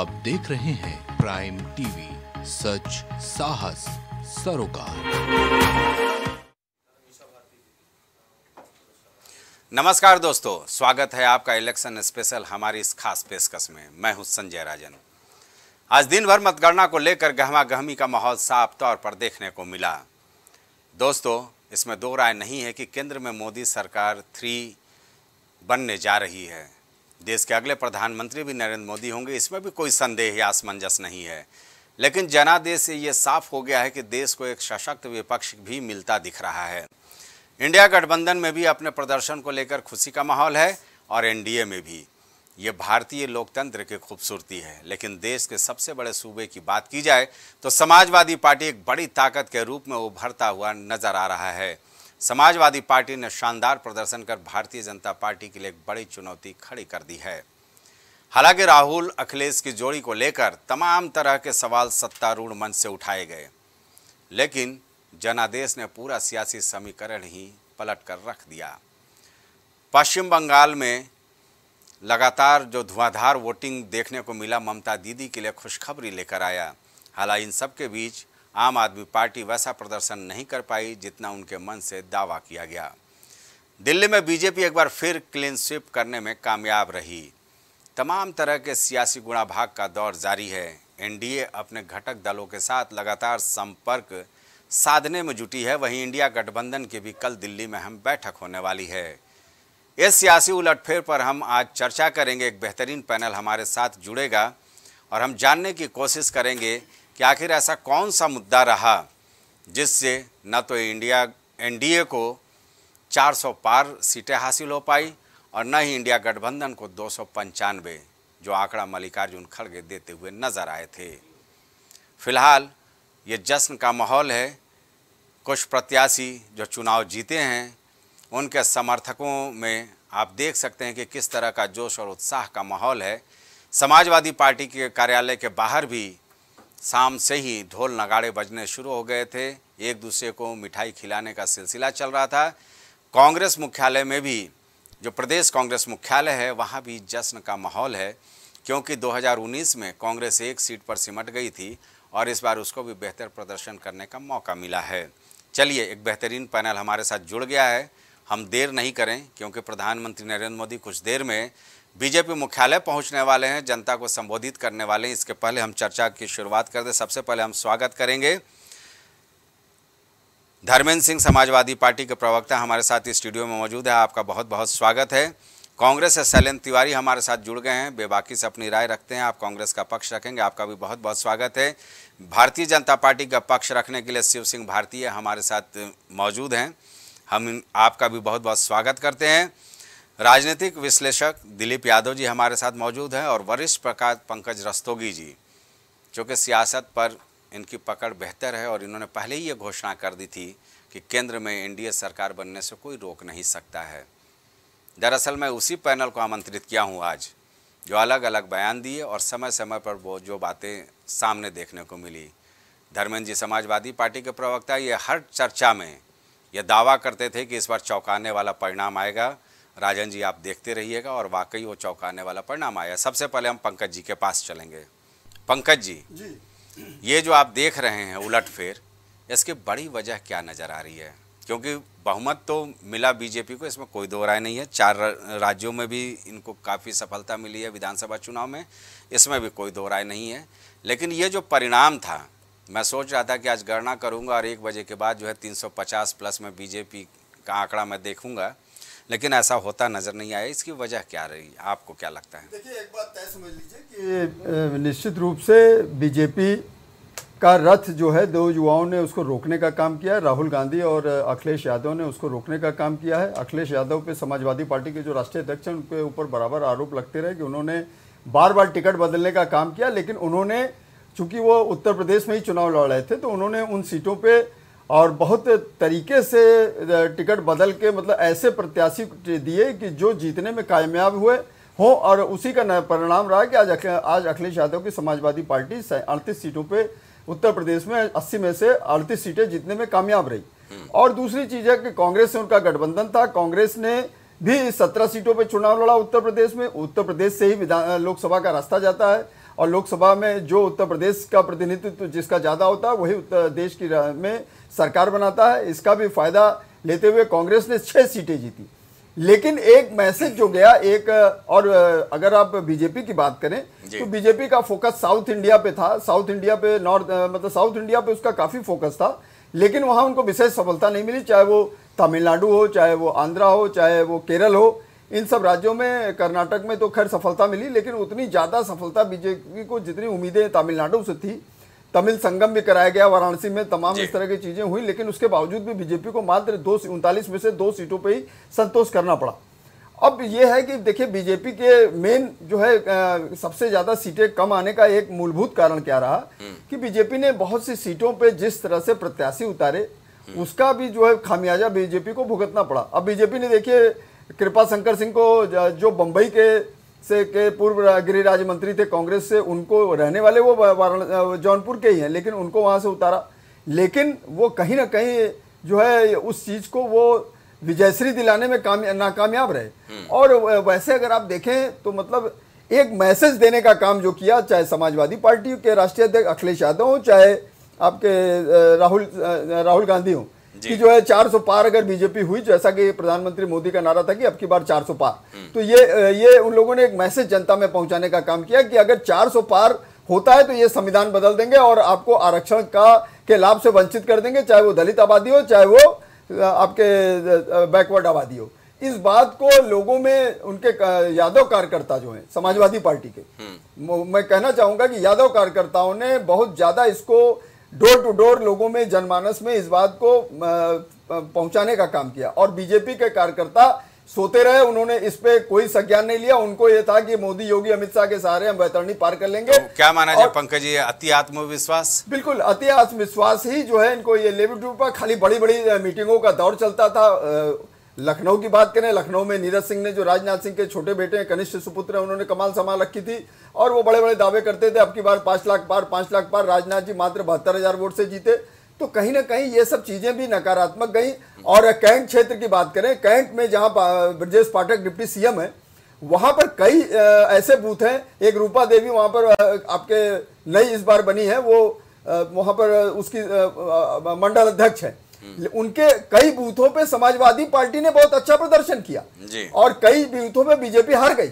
आप देख रहे हैं प्राइम टीवी, सच साहस सरोकार। नमस्कार दोस्तों, स्वागत है आपका इलेक्शन स्पेशल हमारी इस खास पेशकश में। मैं हूं संजय राजन। आज दिन भर मतगणना को लेकर गहमा गहमी का माहौल साफ तौर पर देखने को मिला। दोस्तों, इसमें दो राय नहीं है कि केंद्र में मोदी सरकार 3 बनने जा रही है। देश के अगले प्रधानमंत्री भी नरेंद्र मोदी होंगे, इसमें भी कोई संदेह या असमंजस नहीं है। लेकिन जनादेश से ये साफ हो गया है कि देश को एक सशक्त विपक्ष भी मिलता दिख रहा है। इंडिया गठबंधन में भी अपने प्रदर्शन को लेकर खुशी का माहौल है और एनडीए में भी। ये भारतीय लोकतंत्र की खूबसूरती है। लेकिन देश के सबसे बड़े सूबे की बात की जाए तो समाजवादी पार्टी एक बड़ी ताकत के रूप में उभरता हुआ नजर आ रहा है। समाजवादी पार्टी ने शानदार प्रदर्शन कर भारतीय जनता पार्टी के लिए एक बड़ी चुनौती खड़ी कर दी है। हालांकि राहुल अखिलेश की जोड़ी को लेकर तमाम तरह के सवाल सत्तारूढ़ मंच से उठाए गए, लेकिन जनादेश ने पूरा सियासी समीकरण ही पलट कर रख दिया। पश्चिम बंगाल में लगातार जो धुआंधार वोटिंग देखने को मिला, ममता दीदी के लिए खुशखबरी लेकर आया। हालांकि इन सब के बीच आम आदमी पार्टी वैसा प्रदर्शन नहीं कर पाई जितना उनके मन से दावा किया गया। दिल्ली में बीजेपी एक बार फिर क्लीन स्वीप करने में कामयाब रही। तमाम तरह के सियासी गुणाभाग का दौर जारी है। एनडीए अपने घटक दलों के साथ लगातार संपर्क साधने में जुटी है। वहीं इंडिया गठबंधन की भी कल दिल्ली में अहम बैठक होने वाली है। इस सियासी उलटफेर पर हम आज चर्चा करेंगे। एक बेहतरीन पैनल हमारे साथ जुड़ेगा और हम जानने की कोशिश करेंगे कि आखिर ऐसा कौन सा मुद्दा रहा जिससे न तो एनडीए को 400 पार सीटें हासिल हो पाई और न ही इंडिया गठबंधन को 295, जो आंकड़ा मल्लिकार्जुन खड़गे देते हुए नजर आए थे। फिलहाल ये जश्न का माहौल है। कुछ प्रत्याशी जो चुनाव जीते हैं उनके समर्थकों में आप देख सकते हैं कि किस तरह का जोश और उत्साह का माहौल है। समाजवादी पार्टी के कार्यालय के बाहर भी शाम से ही ढोल नगाड़े बजने शुरू हो गए थे। एक दूसरे को मिठाई खिलाने का सिलसिला चल रहा था। कांग्रेस मुख्यालय में भी, जो प्रदेश कांग्रेस मुख्यालय है, वहाँ भी जश्न का माहौल है, क्योंकि 2019 में कांग्रेस एक सीट पर सिमट गई थी और इस बार उसको भी बेहतर प्रदर्शन करने का मौका मिला है। चलिए, एक बेहतरीन पैनल हमारे साथ जुड़ गया है। हम देर नहीं करें, क्योंकि प्रधानमंत्री नरेंद्र मोदी कुछ देर में बीजेपी मुख्यालय पहुंचने वाले हैं, जनता को संबोधित करने वाले हैं। इसके पहले हम चर्चा की शुरुआत कर दें। सबसे पहले हम स्वागत करेंगे धर्मेंद्र सिंह, समाजवादी पार्टी के प्रवक्ता हमारे साथ इस स्टूडियो में मौजूद है। आपका बहुत बहुत स्वागत है। कांग्रेस से शैलेंद्र तिवारी हमारे साथ जुड़ गए हैं, बेबाकी से अपनी राय रखते हैं। आप कांग्रेस का पक्ष रखेंगे, आपका भी बहुत बहुत स्वागत है। भारतीय जनता पार्टी का पक्ष रखने के लिए शिव सिंह भारतीय हमारे साथ मौजूद हैं, हम आपका भी बहुत बहुत स्वागत करते हैं। राजनीतिक विश्लेषक दिलीप यादव जी हमारे साथ मौजूद हैं और वरिष्ठ पत्रकार पंकज रस्तोगी जी, चूँकि सियासत पर इनकी पकड़ बेहतर है और इन्होंने पहले ही ये घोषणा कर दी थी कि केंद्र में एनडीए सरकार बनने से कोई रोक नहीं सकता है। दरअसल मैं उसी पैनल को आमंत्रित किया हूँ आज, जो अलग अलग बयान दिए और समय समय पर वो जो बातें सामने देखने को मिली। धर्मेंद्र जी समाजवादी पार्टी के प्रवक्ता, ये हर चर्चा में ये दावा करते थे कि इस बार चौंकाने वाला परिणाम आएगा। राजन जी, आप देखते रहिएगा और वाकई वो चौंकाने वाला परिणाम आया। सबसे पहले हम पंकज जी के पास चलेंगे। पंकज जी, ये जो आप देख रहे हैं उलटफेर, इसकी बड़ी वजह क्या नज़र आ रही है? क्योंकि बहुमत तो मिला बीजेपी को, इसमें कोई दो राय नहीं है। 4 राज्यों में भी इनको काफ़ी सफलता मिली है विधानसभा चुनाव में, इसमें भी कोई दो राय नहीं है। लेकिन ये जो परिणाम था, मैं सोच रहा था कि आज गणना करूंगा और 1 बजे के बाद जो है 350 प्लस में बीजेपी का आंकड़ा मैं देखूंगा, लेकिन ऐसा होता नज़र नहीं आया। इसकी वजह क्या रही, आपको क्या लगता है? देखिए, एक बात तय समझ लीजिए कि निश्चित रूप से बीजेपी का रथ जो है, 2 युवाओं ने उसको रोकने का काम किया है। राहुल गांधी और अखिलेश यादव ने उसको रोकने का काम किया है। अखिलेश यादव पे समाजवादी पार्टी के जो राष्ट्रीय अध्यक्ष हैं उनके ऊपर बराबर आरोप लगते रहे कि उन्होंने बार बार टिकट बदलने का काम किया, लेकिन उन्होंने, चूंकि वो उत्तर प्रदेश में ही चुनाव लड़ रहे थे, तो उन्होंने उन सीटों पे और बहुत तरीके से टिकट बदल के, मतलब ऐसे प्रत्याशी दिए कि जो जीतने में कामयाब हुए हों, और उसी का परिणाम रहा कि आज अखिलेश यादव की समाजवादी पार्टी 38 सीटों पे उत्तर प्रदेश में 80 में से 38 सीटें जीतने में कामयाब रही। और दूसरी चीज है कि कांग्रेस से उनका गठबंधन था, कांग्रेस ने भी 17 सीटों पे चुनाव लड़ा उत्तर प्रदेश में। उत्तर प्रदेश से ही लोकसभा का रास्ता जाता है और लोकसभा में जो उत्तर प्रदेश का प्रतिनिधित्व जिसका ज़्यादा होता है वही उत्तर देश की में सरकार बनाता है। इसका भी फायदा लेते हुए कांग्रेस ने 6 सीटें जीती। लेकिन एक मैसेज जो गया एक, और अगर आप बीजेपी की बात करें तो बीजेपी का फोकस साउथ इंडिया पे था, साउथ इंडिया पे मतलब साउथ इंडिया पे उसका काफ़ी फोकस था, लेकिन वहाँ उनको विशेष सफलता नहीं मिली। चाहे वो तमिलनाडु हो, चाहे वो आंध्रा हो, चाहे वो केरल हो, इन सब राज्यों में, कर्नाटक में तो खैर सफलता मिली, लेकिन उतनी ज़्यादा सफलता बीजेपी को जितनी उम्मीदें तमिलनाडु से थी। तमिल संगम भी कराया गया वाराणसी में, तमाम इस तरह की चीज़ें हुई, लेकिन उसके बावजूद भी बीजेपी को मात्र 39 में से 2 सीटों पे ही संतोष करना पड़ा। अब ये है कि देखिए बीजेपी के मेन जो है सबसे ज़्यादा सीटें कम आने का एक मूलभूत कारण क्या रहा कि बीजेपी ने बहुत सी सीटों पे जिस तरह से प्रत्याशी उतारे उसका भी जो है खामियाजा बीजेपी को भुगतना पड़ा। अब बीजेपी ने देखिए कृपा शंकर सिंह को, जो बम्बई के पूर्व गृह राज्य मंत्री थे कांग्रेस से, उनको रहने वाले वो जौनपुर के ही हैं, लेकिन उनको वहाँ से उतारा। लेकिन वो कहीं ना कहीं जो है उस चीज़ को वो विजयश्री दिलाने में नाकामयाब रहे। और वैसे अगर आप देखें तो मतलब एक मैसेज देने का काम जो किया, चाहे समाजवादी पार्टी के राष्ट्रीय अध्यक्ष अखिलेश यादव हो, चाहे आपके राहुल गांधी हो, कि जो है 400 पार अगर बीजेपी हुई, जैसा कि प्रधानमंत्री मोदी का नारा था कि अब की बार 400 पार, तो ये उन लोगों ने एक मैसेज जनता में पहुंचाने का काम किया कि अगर 400 पार होता है तो ये संविधान बदल देंगे और आपको आरक्षण के लाभ से वंचित कर देंगे, चाहे वो दलित आबादी हो, चाहे वो आपके बैकवर्ड आबादी हो। इस बात को लोगों में, उनके यादव कार्यकर्ता जो हैं समाजवादी पार्टी के, मैं कहना चाहूंगा कि यादव कार्यकर्ताओं ने बहुत ज्यादा इसको डोर टू डोर लोगों में, जनमानस में इस बात को पहुंचाने का काम किया। और बीजेपी के कार्यकर्ता सोते रहे, उन्होंने इस पे कोई संज्ञान नहीं लिया। उनको ये था कि मोदी, योगी, अमित शाह के सहारे हम बैतरणी पार कर लेंगे। तो क्या माना जाए पंकज जी, अति आत्मविश्वास? बिल्कुल, अति आत्मविश्वास ही जो है इनको ये लेवल टू पर खाली बड़ी बड़ी मीटिंगों का दौर चलता था। लखनऊ की बात करें, लखनऊ में नीरज सिंह ने, जो राजनाथ सिंह के छोटे बेटे हैं, कनिष्ठ सुपुत्र हैं, उन्होंने कमाल संभाल रखी थी और वो बड़े बड़े दावे करते थे अब की बार 5 लाख पार, 5 लाख पार। राजनाथ जी मात्र 72,000 वोट से जीते। तो कहीं ना कहीं ये सब चीजें भी नकारात्मक गई। और कैंट क्षेत्र की बात करें, कैंट में जहां ब्रजेश पाठक डिप्टी सीएम है, वहां पर कई ऐसे बूथ हैं। एक रूपा देवी वहां पर आपके नई इस बार बनी है, वो वहां पर उसकी मंडल अध्यक्ष है। उनके कई बूथों पे समाजवादी पार्टी ने बहुत अच्छा प्रदर्शन किया और कई बूथों पे बीजेपी हार गई।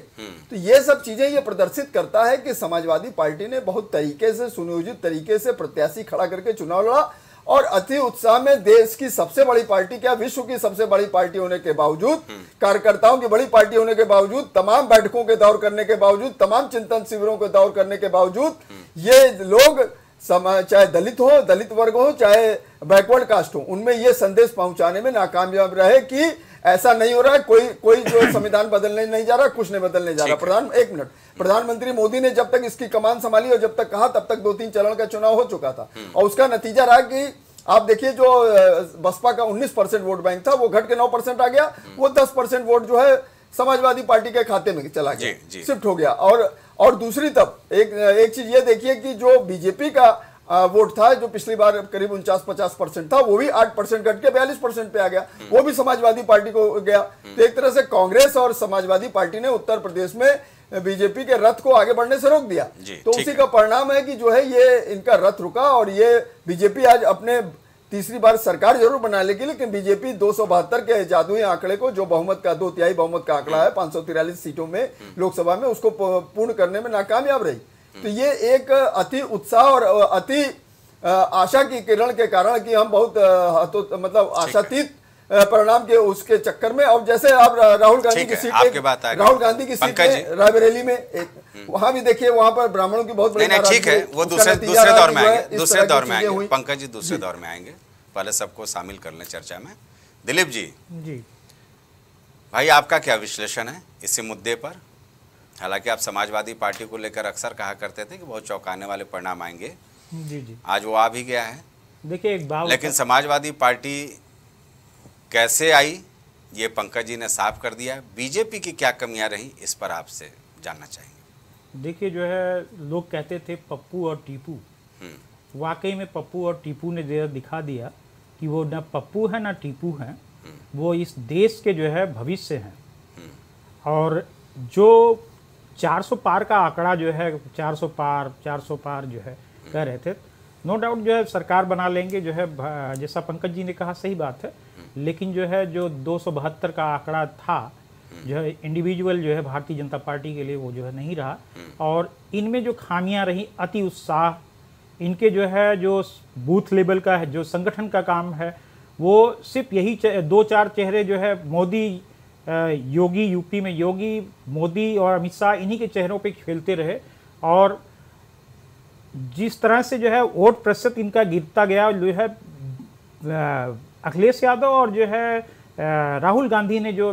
तो ये सब चीजें ये प्रदर्शित करता है कि समाजवादी पार्टी ने बहुत तरीके से, सुनियोजित तरीके से प्रत्याशी खड़ा करके चुनाव लड़ा और अति उत्साह में देश की सबसे बड़ी पार्टी, क्या विश्व की सबसे बड़ी पार्टी होने के बावजूद, कार्यकर्ताओं की बड़ी पार्टी होने के बावजूद, तमाम बैठकों के दौर करने के बावजूद, तमाम चिंतन शिविरों के दौर करने के बावजूद, ये लोग चाहे दलित हो, दलित वर्ग हो, चाहे बैकवर्ड कास्ट हो, उनमें ये संदेश पहुंचाने में नाकामयाब रहे कि ऐसा नहीं हो रहा है, कोई जो संविधान बदलने नहीं जा रहा, कुछ नहीं बदलने जा रहा। एक मिनट, प्रधानमंत्री मोदी ने जब तक इसकी कमान संभाली और जब तक कहा, तब तक 2-3 चरण का चुनाव हो चुका था और उसका नतीजा रहा कि आप देखिए जो बसपा का 19% वोट बैंक था वो घट के 9% आ गया। वो 10% वोट जो है समाजवादी पार्टी के खाते में चला गया, शिफ्ट हो गया। और दूसरी तरफ एक चीज ये देखिए कि जो बीजेपी का वोट था, जो पिछली बार करीब 49-50% था, वो भी 8% घट के 42% पे आ गया, वो भी समाजवादी पार्टी को गया। तो एक तरह से कांग्रेस और समाजवादी पार्टी ने उत्तर प्रदेश में बीजेपी के रथ को आगे बढ़ने से रोक दिया। तो उसी का परिणाम है कि जो है ये इनका रथ रुका और ये बीजेपी आज अपने तीसरी बार सरकार जरूर बना लेगी, लेकिन बीजेपी 272 के जादुई आंकड़े को, जो बहुमत का 2/3 बहुमत का आंकड़ा है 543 सीटों में लोकसभा में, उसको पूर्ण करने में नाकामयाब रही। तो ये एक अति उत्साह और अति आशा की किरण के कारण कि हम बहुत मतलब आशातीत परिणाम के उसके चक्कर में। और जैसे आप राहुल गांधी की सीट, राहुल गांधी की सीट रायबरेली में एक, वहां भी देखिए, वहां पर ब्राह्मणों की बहुत बड़ी, ठीक है, वो दूसरे दौर में आएंगे, दूसरे दौर में आएंगे पंकज जी, दूसरे दौर में आएंगे। पहले सबको शामिल कर लें चर्चा में। दिलीप जी, भाई आपका क्या विश्लेषण है इसी मुद्दे पर? हालांकि आप समाजवादी पार्टी को लेकर अक्सर कहा करते थे कि बहुत चौंकाने वाले परिणाम आएंगे, आज वो आ भी गया है। देखिए एक बात, लेकिन समाजवादी पार्टी कैसे आई ये पंकज जी ने साफ कर दिया। बीजेपी की क्या कमियां रही, इस पर आपसे जानना चाहेंगे। देखिए जो है, लोग कहते थे पप्पू और टीपू, वाकई में पप्पू और टीपू ने दिखा दिया कि वो ना पप्पू है ना टीपू है, वो इस देश के जो है भविष्य हैं। और जो 400 पार का आंकड़ा जो है 400 पार जो है कह रहे थे। नो डाउट जो है सरकार बना लेंगे, जो है जैसा पंकज जी ने कहा सही बात है, लेकिन जो है जो 272 का आंकड़ा था जो है इंडिविजुअल जो है भारतीय जनता पार्टी के लिए वो जो है नहीं रहा। और इनमें जो खामियां रही, अति उत्साह, इनके जो है जो बूथ लेवल का है जो संगठन का काम है, वो सिर्फ यही 2-4 चेहरे जो है मोदी योगी, यूपी में योगी, मोदी और अमित शाह, इन्हीं के चेहरों पे खेलते रहे। और जिस तरह से जो है वोट प्रतिशत इनका गिरता गया, जो है अखिलेश यादव और जो है राहुल गांधी ने जो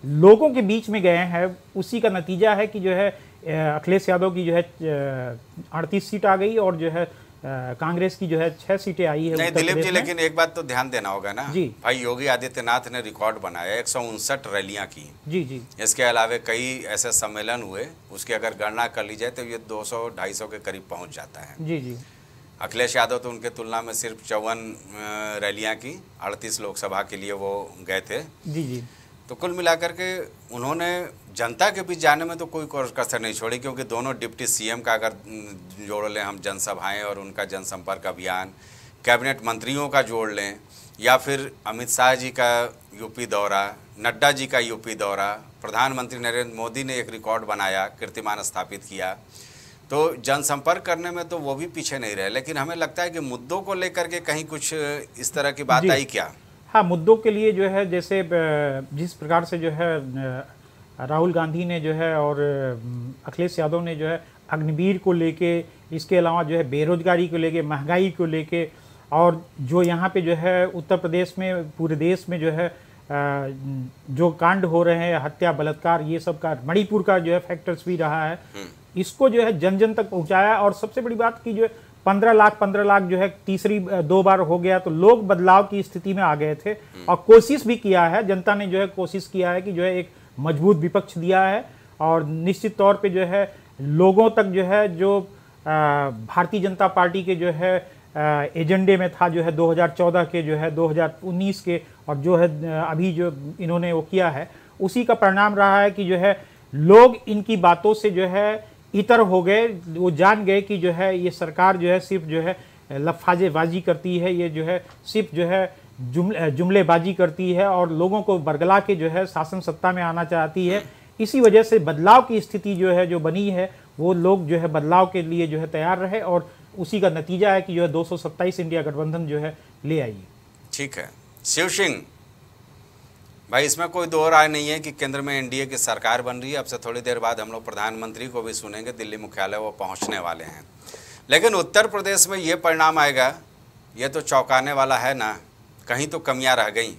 लोगों के बीच में गए हैं, उसी का नतीजा है कि जो है अखिलेश यादव की जो है 38 सीट आ गई और जो है कांग्रेस की जो है 6 सीटें आई है। नहीं दिलीप जी, लेकिन एक बात तो ध्यान देना होगा ना जी भाई, योगी आदित्यनाथ ने रिकॉर्ड बनाया, 159 रैलियां की। जी जी। इसके अलावा कई ऐसे सम्मेलन हुए, उसकी अगर गणना कर ली जाए तो ये 200-250 के करीब पहुंच जाता है। जी जी। अखिलेश यादव तो उनके तुलना में सिर्फ 54 रैलियां की, 38 लोकसभा के लिए वो गए थे। जी जी। तो कुल मिलाकर के उन्होंने जनता के बीच जाने में तो कोई कसर नहीं छोड़ी, क्योंकि दोनों डिप्टी सीएम का अगर जोड़ लें हम जनसभाएं और उनका जनसंपर्क अभियान, कैबिनेट मंत्रियों का जोड़ लें, या फिर अमित शाह जी का यूपी दौरा, नड्डा जी का यूपी दौरा, प्रधानमंत्री नरेंद्र मोदी ने एक रिकॉर्ड बनाया, कीर्तिमान स्थापित किया, तो जनसंपर्क करने में तो वो भी पीछे नहीं रहे। लेकिन हमें लगता है कि मुद्दों को लेकर के कहीं कुछ इस तरह की बात आई क्या? हाँ, मुद्दों के लिए जो है जैसे जिस प्रकार से जो है राहुल गांधी ने जो है और अखिलेश यादव ने जो है अग्निवीर को लेके, इसके अलावा जो है बेरोजगारी को लेके, महंगाई को लेके, और जो यहाँ पे जो है उत्तर प्रदेश में, पूरे देश में जो है जो कांड हो रहे हैं, हत्या, बलात्कार, ये सब का, मणिपुर का जो है फैक्टर्स भी रहा है, इसको जो है जन जन तक पहुँचाया। और सबसे बड़ी बात की जो है 15 लाख जो है तीसरी 2 बार हो गया, तो लोग बदलाव की स्थिति में आ गए थे। और कोशिश भी किया है, जनता ने जो है कोशिश किया है कि जो है एक मजबूत विपक्ष दिया है। और निश्चित तौर पे जो है लोगों तक जो है जो भारतीय जनता पार्टी के जो है एजेंडे में था, जो है 2014 के, जो है 2019 के, और जो है अभी जो इन्होंने वो किया है, उसी का परिणाम रहा है कि जो है लोग इनकी बातों से जो है इतर हो गए। वो जान गए कि जो है ये सरकार जो है सिर्फ जो है लफाजेबाजी करती है, ये जो है सिर्फ जो है जुमलेबाजी करती है और लोगों को बरगला के जो है शासन सत्ता में आना चाहती है। इसी वजह से बदलाव की स्थिति जो है जो बनी है, वो लोग जो है बदलाव के लिए जो है तैयार रहे, और उसी का नतीजा है कि जो है 227 इंडिया गठबंधन जो है ले आई। ठीक है शिव सिंह भाई, इसमें कोई दो राय नहीं है कि केंद्र में एनडीए की सरकार बन रही है। अब से थोड़ी देर बाद हम लोग प्रधानमंत्री को भी सुनेंगे, दिल्ली मुख्यालय वो पहुंचने वाले हैं। लेकिन उत्तर प्रदेश में ये परिणाम आएगा, ये तो चौंकाने वाला है ना, कहीं तो कमियां रह गई।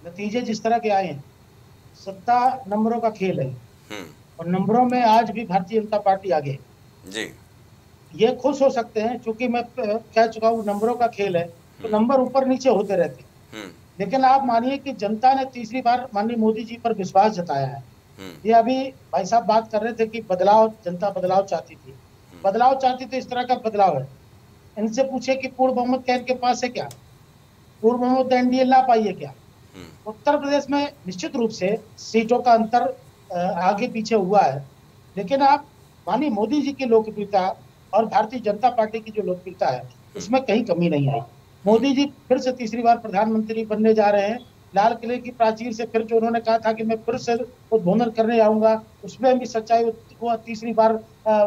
नतीजे जिस तरह के आए हैं, सत्ता नंबरों का खेल है, और नंबरों में आज भी भारतीय जनता पार्टी आगे जी। ये खुश हो सकते हैं, क्योंकि मैं कह चुका हूँ नंबरों का खेल है, तो नंबर ऊपर नीचे होते रहते हैं। लेकिन आप मानिए कि जनता ने तीसरी बार माननीय मोदी जी पर विश्वास जताया है। ये अभी भाई साहब बात कर रहे थे कि बदलाव, जनता बदलाव चाहती थी, बदलाव चाहती थी, इस तरह का बदलाव है। इनसे पूछे कि पूर्ण बहुमत क्या इनके पास है क्या, पूर्ण बहुमत एनडीए ला पाई है क्या? उत्तर प्रदेश में निश्चित रूप से सीटों का अंतर आगे पीछे हुआ है, लेकिन आप माननीय मोदी जी की लोकप्रियता और भारतीय जनता पार्टी की जो लोकप्रियता है, उसमें कहीं कमी नहीं आई। मोदी जी फिर से तीसरी बार प्रधानमंत्री बनने जा रहे हैं। लाल किले की प्राचीर से फिर जो उन्होंने कहा था कि मैं फिर से उद्बोधन करने आऊंगा, उसमें भी सच्चाई, वो तीसरी बार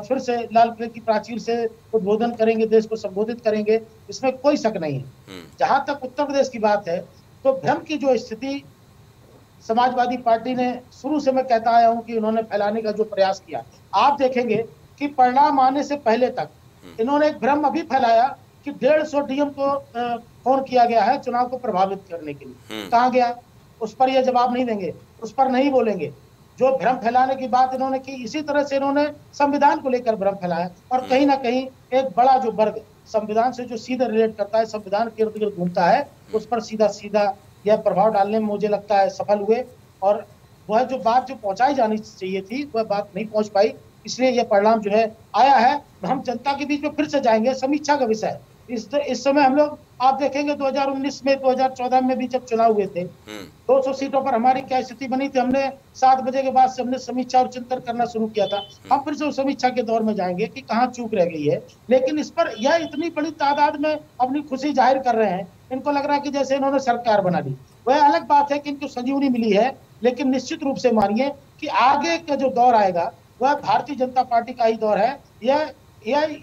फिर से लाल किले की प्राचीर से उद्बोधन करेंगे, देश को संबोधित करेंगे, इसमें कोई शक नहीं है। जहां तक उत्तर प्रदेश की बात है, तो भ्रम की जो स्थिति समाजवादी पार्टी ने शुरू से, मैं कहता आया हूं कि उन्होंने फैलाने का जो प्रयास किया, आप देखेंगे कि परिणाम आने से पहले तक इन्होंने एक भ्रम अभी फैलाया कि 150 डीएम को फोन किया गया है चुनाव को प्रभावित करने के लिए। कहां गया? उस पर यह जवाब नहीं देंगे, उस पर नहीं बोलेंगे। जो भ्रम फैलाने की बात इन्होंने की, इसी तरह से इन्होंने संविधान को लेकर भ्रम फैलाया, और कहीं ना कहीं एक बड़ा जो वर्ग संविधान से जो सीधा रिलेट करता है, संविधान के इर्द गिर्द घूमता है, उस पर सीधा सीधा यह प्रभाव डालने में मुझे लगता है सफल हुए। और वह जो बात जो पहुंचाई जानी चाहिए थी, वह बात नहीं पहुंच पाई। इसलिए यह परिणाम जो है आया है। हम जनता के बीच में फिर से जाएंगे, समीक्षा का विषय इस समय हम लोग आप देखेंगे 2019 में 2014 में भी जब चुनाव हुए थे 200 सीटों पर हमारी क्या स्थिति बनी थी। हमने 7 बजे के बाद से हमने समीक्षा और चिंतन करना शुरू किया था। हम फिर से उस समीक्षा के दौर में जाएंगे कि कहाँ चूक रह गई है। लेकिन इस पर यह इतनी बड़ी तादाद में अपनी खुशी जाहिर कर रहे हैं, इनको लग रहा है कि जैसे इन्होंने सरकार बना ली। वह अलग बात है कि इनको संजीवनी मिली है, लेकिन निश्चित रूप से मानिए कि आगे का जो दौर आएगा वह भारतीय जनता पार्टी का ही दौर है। यह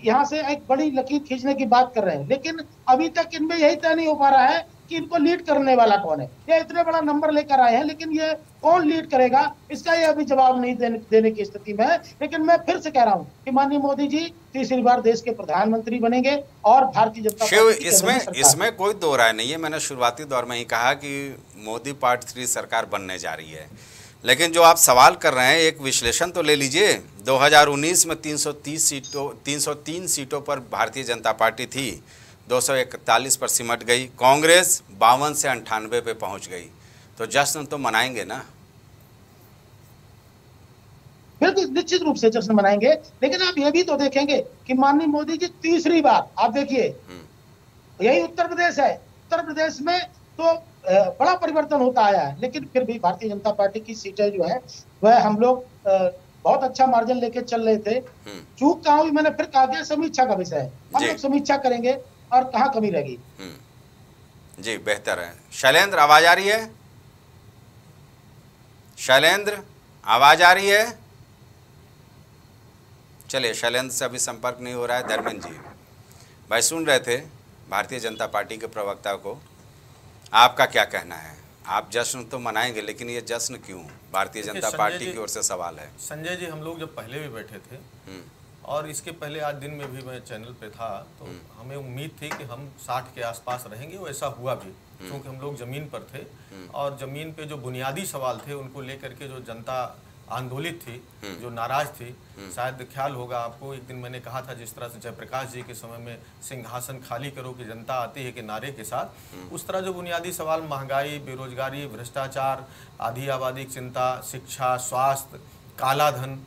यहाँ से एक बड़ी लकीर खींचने की बात कर रहे हैं, लेकिन अभी तक इनमें यही तय नहीं हो पा रहा है कि इनको लीड करने वाला कौन है। ये इतने बड़ा नंबर लेकर आए हैं, लेकिन ये कौन लीड करेगा इसका ये अभी जवाब नहीं देने की स्थिति में है। लेकिन मैं फिर से कह रहा हूं कि माननीय मोदी जी तीसरी बार देश के प्रधानमंत्री बनेंगे और भारतीय जनता पार्टी इसमें कोई दो राय नहीं है। मैंने शुरुआती दौर में ही कहा कि मोदी पार्ट 3 सरकार बनने जा रही है, लेकिन जो आप सवाल कर रहे हैं एक विश्लेषण तो ले लीजिए। 2019 में 303 सीटों पर भारतीय जनता पार्टी थी, 241 पर सिमट गई। कांग्रेस 52 से 98 पे पहुंच गई। तो जश्न तो मनाएंगे ना? बिल्कुल निश्चित रूप से जश्न मनाएंगे, लेकिन आप ये भी तो देखेंगे कि माननीय मोदी जी तीसरी बार, आप देखिए यही उत्तर प्रदेश है, उत्तर प्रदेश में तो बड़ा परिवर्तन होता आया है, लेकिन फिर भी भारतीय जनता पार्टी की सीटें जो है वह हम लोग बहुत अच्छा मार्जिन लेके चल रहे थे। चूक कहाँ हुई मैंने फिर कहा गया, समीक्षा का विषय है। हम लोग समीक्षा करेंगे और कहाँ कमी रहेगी। जी बेहतर है। शैलेंद्र आवाज आ रही है? शैलेंद्र आवाज आ रही है? चलिए, शैलेंद्र से अभी संपर्क नहीं हो रहा है। धर्मेंद्र जी भाई सुन रहे थे भारतीय जनता पार्टी के प्रवक्ता को, आपका क्या कहना है? आप जश्न तो मनाएंगे, लेकिन ये जश्न क्यों? भारतीय जनता पार्टी की ओर से सवाल है। संजय जी, हम लोग जब पहले भी बैठे थे और इसके पहले आज दिन में भी मैं चैनल पे था, तो हमें उम्मीद थी कि हम 60 के आसपास रहेंगे। वैसा हुआ भी, क्योंकि हम लोग ज़मीन पर थे और ज़मीन पे जो बुनियादी सवाल थे उनको लेकर के जो जनता आंदोलित थी, जो नाराज थी, शायद ख्याल होगा आपको, एक दिन मैंने कहा था जिस तरह से जयप्रकाश जी के समय में सिंहासन खाली करो कि जनता आती है के नारे के साथ, उस तरह जो बुनियादी सवाल महंगाई, बेरोजगारी, भ्रष्टाचार, आधी आबादी की चिंता, शिक्षा, स्वास्थ्य, काला धन,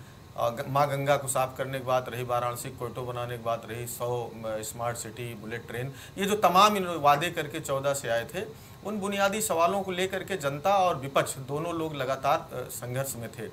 माँ गंगा को साफ करने की बात रही, वाराणसी कोयटो बनाने की बात रही, 100 स्मार्ट सिटी, बुलेट ट्रेन, ये जो तमाम वादे करके 14 से आए थे, उन बुनियादी सवालों को लेकर के जनता और विपक्ष दोनों लोग लगातार संघर्ष में थे।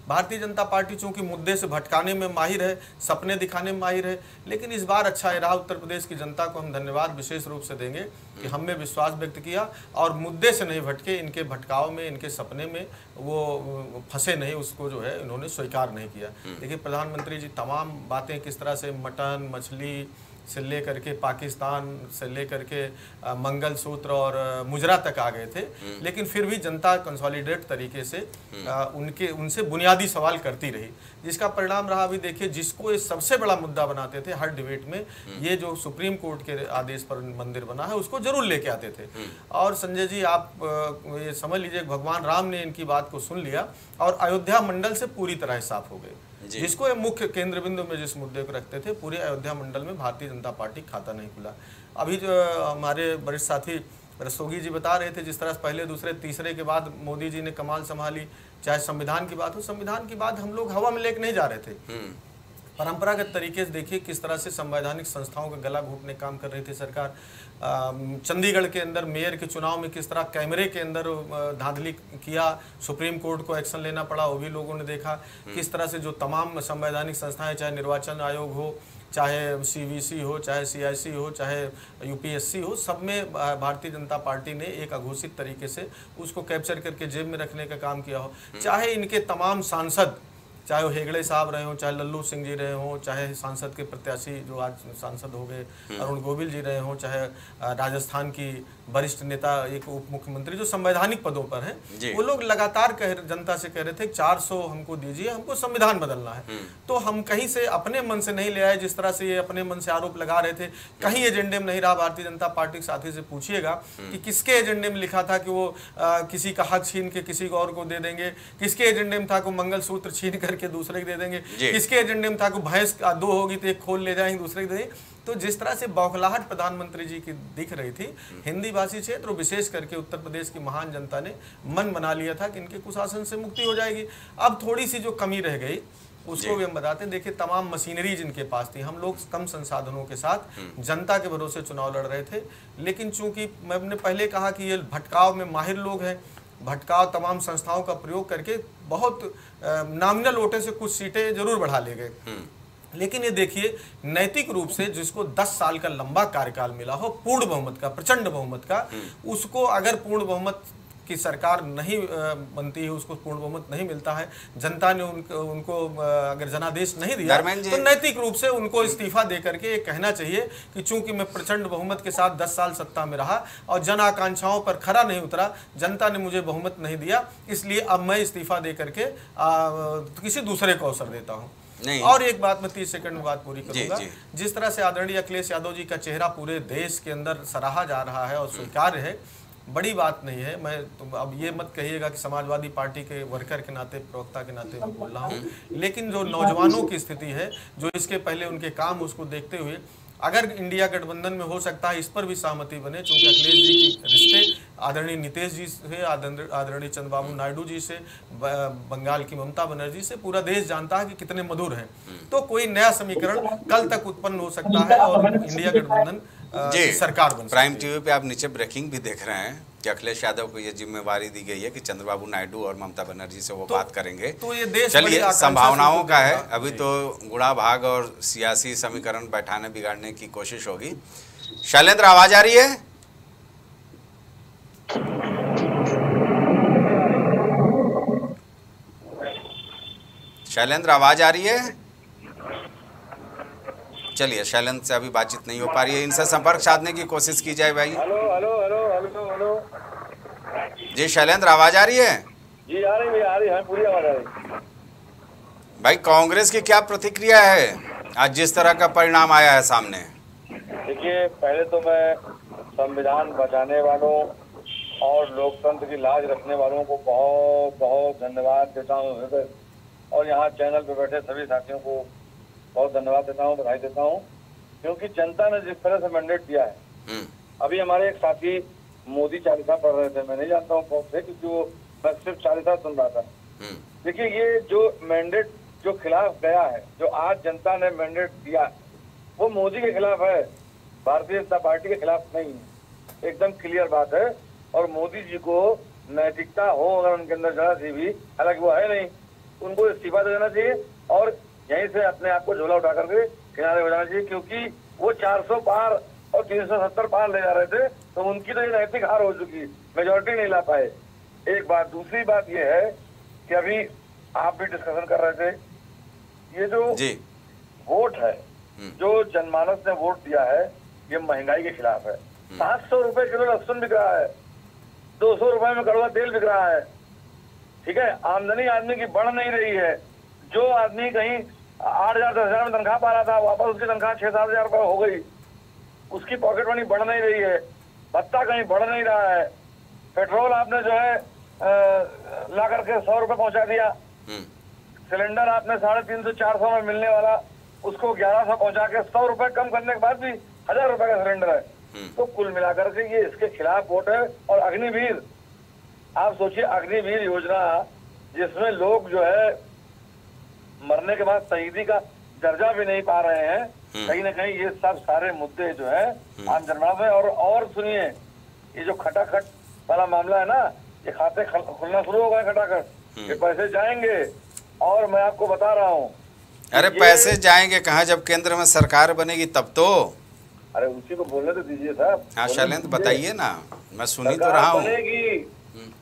भारतीय जनता पार्टी चूंकि मुद्दे से भटकाने में माहिर है, सपने दिखाने में माहिर है, लेकिन इस बार अच्छा रहा। उत्तर प्रदेश की जनता को हम धन्यवाद विशेष रूप से देंगे कि हमने विश्वास व्यक्त किया और मुद्दे से नहीं भटके, इनके भटकाव में, इनके सपने में वो फंसे नहीं, उसको जो है इन्होंने स्वीकार नहीं किया। देखिए प्रधानमंत्री जी तमाम बातें किस तरह से मटन, मछली से लेकर के पाकिस्तान से लेकर के मंगलसूत्र और मुजरा तक आ गए थे, लेकिन फिर भी जनता कंसोलिडेट तरीके से उनसे बुनियादी सवाल करती रही, जिसका परिणाम रहा। अभी देखिए, जिसको ये सबसे बड़ा मुद्दा बनाते थे हर डिबेट में, ये जो सुप्रीम कोर्ट के आदेश पर मंदिर बना है उसको जरूर लेके आते थे। और संजय जी आप ये समझ लीजिए भगवान राम ने इनकी बात को सुन लिया और अयोध्या मंडल से पूरी तरह साफ हो गए। जिसको ये मुख्य केंद्र बिंदु में जिस मुद्दे को रखते थे, पूरे अयोध्या मंडल में भारतीय जनता पार्टी खाता नहीं खुला। अभी जो हमारे वरिष्ठ साथी रस्तोगी जी बता रहे थे, जिस तरह पहले, दूसरे, तीसरे के बाद मोदी जी ने कमाल संभाली, चाहे संविधान की बात हो, संविधान की बात हम लोग हवा में लेके नहीं जा रहे थे। परंपरागत तरीके से देखिए किस तरह से संवैधानिक संस्थाओं का गला घोटने काम कर रही थी सरकार। चंडीगढ़ के अंदर मेयर के चुनाव में किस तरह कैमरे के अंदर धांधली किया, सुप्रीम कोर्ट को एक्शन लेना पड़ा, वो भी लोगों ने देखा। किस तरह से जो तमाम संवैधानिक संस्थाएं, चाहे निर्वाचन आयोग हो, चाहे सीवीसी हो, चाहे सीआईसी हो, चाहे यूपीएससी हो, सब में भारतीय जनता पार्टी ने एक अघोषित तरीके से उसको कैप्चर करके जेब में रखने का काम किया हो। चाहे इनके तमाम सांसद, चाहे वो हेगड़े साहब रहे हों, चाहे लल्लू सिंह जी रहे हों, चाहे सांसद के प्रत्याशी जो आज सांसद हो गए अरुण गोविल जी रहे हों, चाहे राजस्थान की वरिष्ठ नेता, एक उप मुख्यमंत्री जो संवैधानिक पदों पर हैं, वो लोग लगातार जनता से कह रहे थे 400 हमको दीजिए, हमको संविधान बदलना है। तो हम कहीं से अपने मन से नहीं ले आए, जिस तरह से ये अपने मन से आरोप लगा रहे थे, कहीं एजेंडे में नहीं रहा। भारतीय जनता पार्टी के साथी से पूछिएगा कि किसके एजेंडे में लिखा था कि वो किसी का हक छीन के किसी और को दे देंगे, किसके एजेंडे में था कि मंगलसूत्र छीन करके दूसरे को दे देंगे, किसके एजेंडे में था कि भैंस 2 होगी तो एक खोल ले जाएंगे, दूसरे को दे। तो जिस तरह से बौखलाहट प्रधानमंत्री जी की दिख रही थी, हिंदी भाषी क्षेत्र विशेष करके उत्तर प्रदेश की महान जनता ने मन बना लिया था कि इनके कुशासन से मुक्ति हो जाएगी। अब थोड़ी सी जो कमी रह गई उसको भी हम बताते हैं। देखिए तमाम मशीनरी जिनके पास थी, हम लोग कम संसाधनों के साथ जनता के भरोसे चुनाव लड़ रहे थे, लेकिन चूंकि मैंने पहले कहा कि ये भटकाव में माहिर लोग हैं, भटकाव तमाम संस्थाओं का प्रयोग करके बहुत नॉमिनल वोटे से कुछ सीटें जरूर बढ़ा ले गए। लेकिन ये देखिए नैतिक रूप से जिसको 10 साल का लंबा कार्यकाल मिला हो, पूर्ण बहुमत का, प्रचंड बहुमत का, उसको अगर पूर्ण बहुमत की सरकार नहीं बनती है, उसको पूर्ण बहुमत नहीं मिलता है, जनता ने उनको अगर जनादेश नहीं दिया तो नैतिक रूप से उनको इस्तीफा दे करके ये कहना चाहिए कि चूंकि मैं प्रचंड बहुमत के साथ 10 साल सत्ता में रहा और जन आकांक्षाओं पर खरा नहीं उतरा, जनता ने मुझे बहुमत नहीं दिया, इसलिए अब मैं इस्तीफा दे करके किसी दूसरे को अवसर देता हूँ। नहीं। और एक बात मैं 30 सेकंड में बात पूरी करूंगा। जिस तरह से आदरणीय अखिलेश यादव जी का चेहरा पूरे देश के अंदर सराहा जा रहा है और स्वीकार्य है, बड़ी बात नहीं है। मैं अब ये मत कहिएगा कि समाजवादी पार्टी के वर्कर के नाते, प्रवक्ता के नाते मैं बोल रहा हूँ, लेकिन जो नौजवानों की स्थिति है, जो इसके पहले उनके काम, उसको देखते हुए अगर इंडिया गठबंधन में हो सकता है इस पर भी सहमति बने, चूंकि अखिलेश जी के रिश्ते आदरणीय नीतीश जी से, आदरणीय चंद्रबाबू नायडू जी से, बंगाल की ममता बनर्जी से पूरा देश जानता है कि कितने मधुर हैं, तो कोई नया समीकरण कल तक उत्पन्न हो सकता है और इंडिया गठबंधन सरकार बन। प्राइम टीवी पे आप नीचे ब्रेकिंग भी देख रहे हैं कि अखिलेश यादव को ये जिम्मेवारी दी गई है कि चंद्रबाबू नायडू और ममता बनर्जी से वो बात करेंगे। तो ये देश चलिए संभावनाओं का है, अभी तो गुड़ा भाग और सियासी समीकरण बैठाने बिगाड़ने की कोशिश होगी। शैलेंद्र आवाज आ रही है? शैलेंद्र आवाज आ रही है? चलिए शैलेंद्र से अभी बातचीत नहीं हो पा रही है, इनसे संपर्क साधने की कोशिश की जाए भाई। Hello hello hello hello hello जी शैलेंद्र आवाज आ रही है? जी आ रही है, पूरी आवाज आ रही। भाई कांग्रेस की क्या प्रतिक्रिया है आज जिस तरह का परिणाम आया है सामने? देखिए पहले तो मैं संविधान बचाने वालों और लोकतंत्र की लाज रखने वालों को बहुत बहुत धन्यवाद देता हूँ, और यहाँ चैनल पे बैठे सभी साथियों को बहुत धन्यवाद देता हूँ, बधाई देता हूँ, क्योंकि जनता ने जिस तरह से मैंडेट दिया है। अभी हमारे एक साथी मोदी चालीसा पढ़ रहे थे, मैं नहीं जानता हूँ कौन से, क्योंकि वो मैं सिर्फ चालीसा सुन रहा था। देखिए ये जो मैंडेट जो खिलाफ गया है, जो आज जनता ने मैंडेट दिया, वो मोदी के खिलाफ है, भारतीय जनता पार्टी के खिलाफ नहीं है, एकदम क्लियर बात है। और मोदी जी को नैतिकता हो अगर उनके अंदर जरा सी भी, हालांकि वो है नहीं, उनको इस्तीफा दे देना चाहिए और यहीं से अपने आप को झोला उठा करके किनारे हो जाना चाहिए, क्योंकि वो 400 पार और 370 पार ले जा रहे थे, तो उनकी तो ये नैतिक हार हो चुकी, मेजोरिटी नहीं ला पाए। एक बात। दूसरी बात ये है कि अभी आप भी डिस्कशन कर रहे थे, ये जो वोट है, जो जनमानस ने वोट दिया है, ये महंगाई के खिलाफ है। 700 रुपए किलो लहसुन बिक रहा है, 200 रुपए में कड़वा तेल बिक रहा है, ठीक है। आमदनी आदमी की बढ़ नहीं रही है। जो आदमी कहीं 8,000 10,000 में तनख्वाह पा रहा था, वापस उसकी तनख्वाह 6-7 हजार रुपए हो गई, उसकी पॉकेट मनी बढ़ नहीं रही है, भत्ता कहीं बढ़ नहीं रहा है। पेट्रोल आपने जो है ला करके 100 रुपए पहुंचा दिया, सिलेंडर आपने 350-400 में मिलने वाला उसको 1100 पहुंचा के 100 रुपए कम करने के बाद भी 1000 रुपए का सिलेंडर है। तो कुल मिलाकर के ये इसके खिलाफ वोट है। और अग्निवीर, आप सोचिए अग्निवीर योजना, जिसमें लोग जो है मरने के बाद शहीदी का दर्जा भी नहीं पा रहे हैं, कहीं ना कहीं ये सब सारे मुद्दे जो है आम जनमानस में। और सुनिए, ये जो खटाखट वाला मामला है ना, ये खाते खुलना शुरू हो गए खटाखट, ये पैसे जाएंगे। और मैं आपको बता रहा हूँ, अरे पैसे जाएंगे कहाँ, जब केंद्र में सरकार बनेगी तब तो। अरे उसी को बोलने तो दीजिए साहब। हाँ शैलेंद्र बताइए ना, मैं सुनी तो रहा हूँ।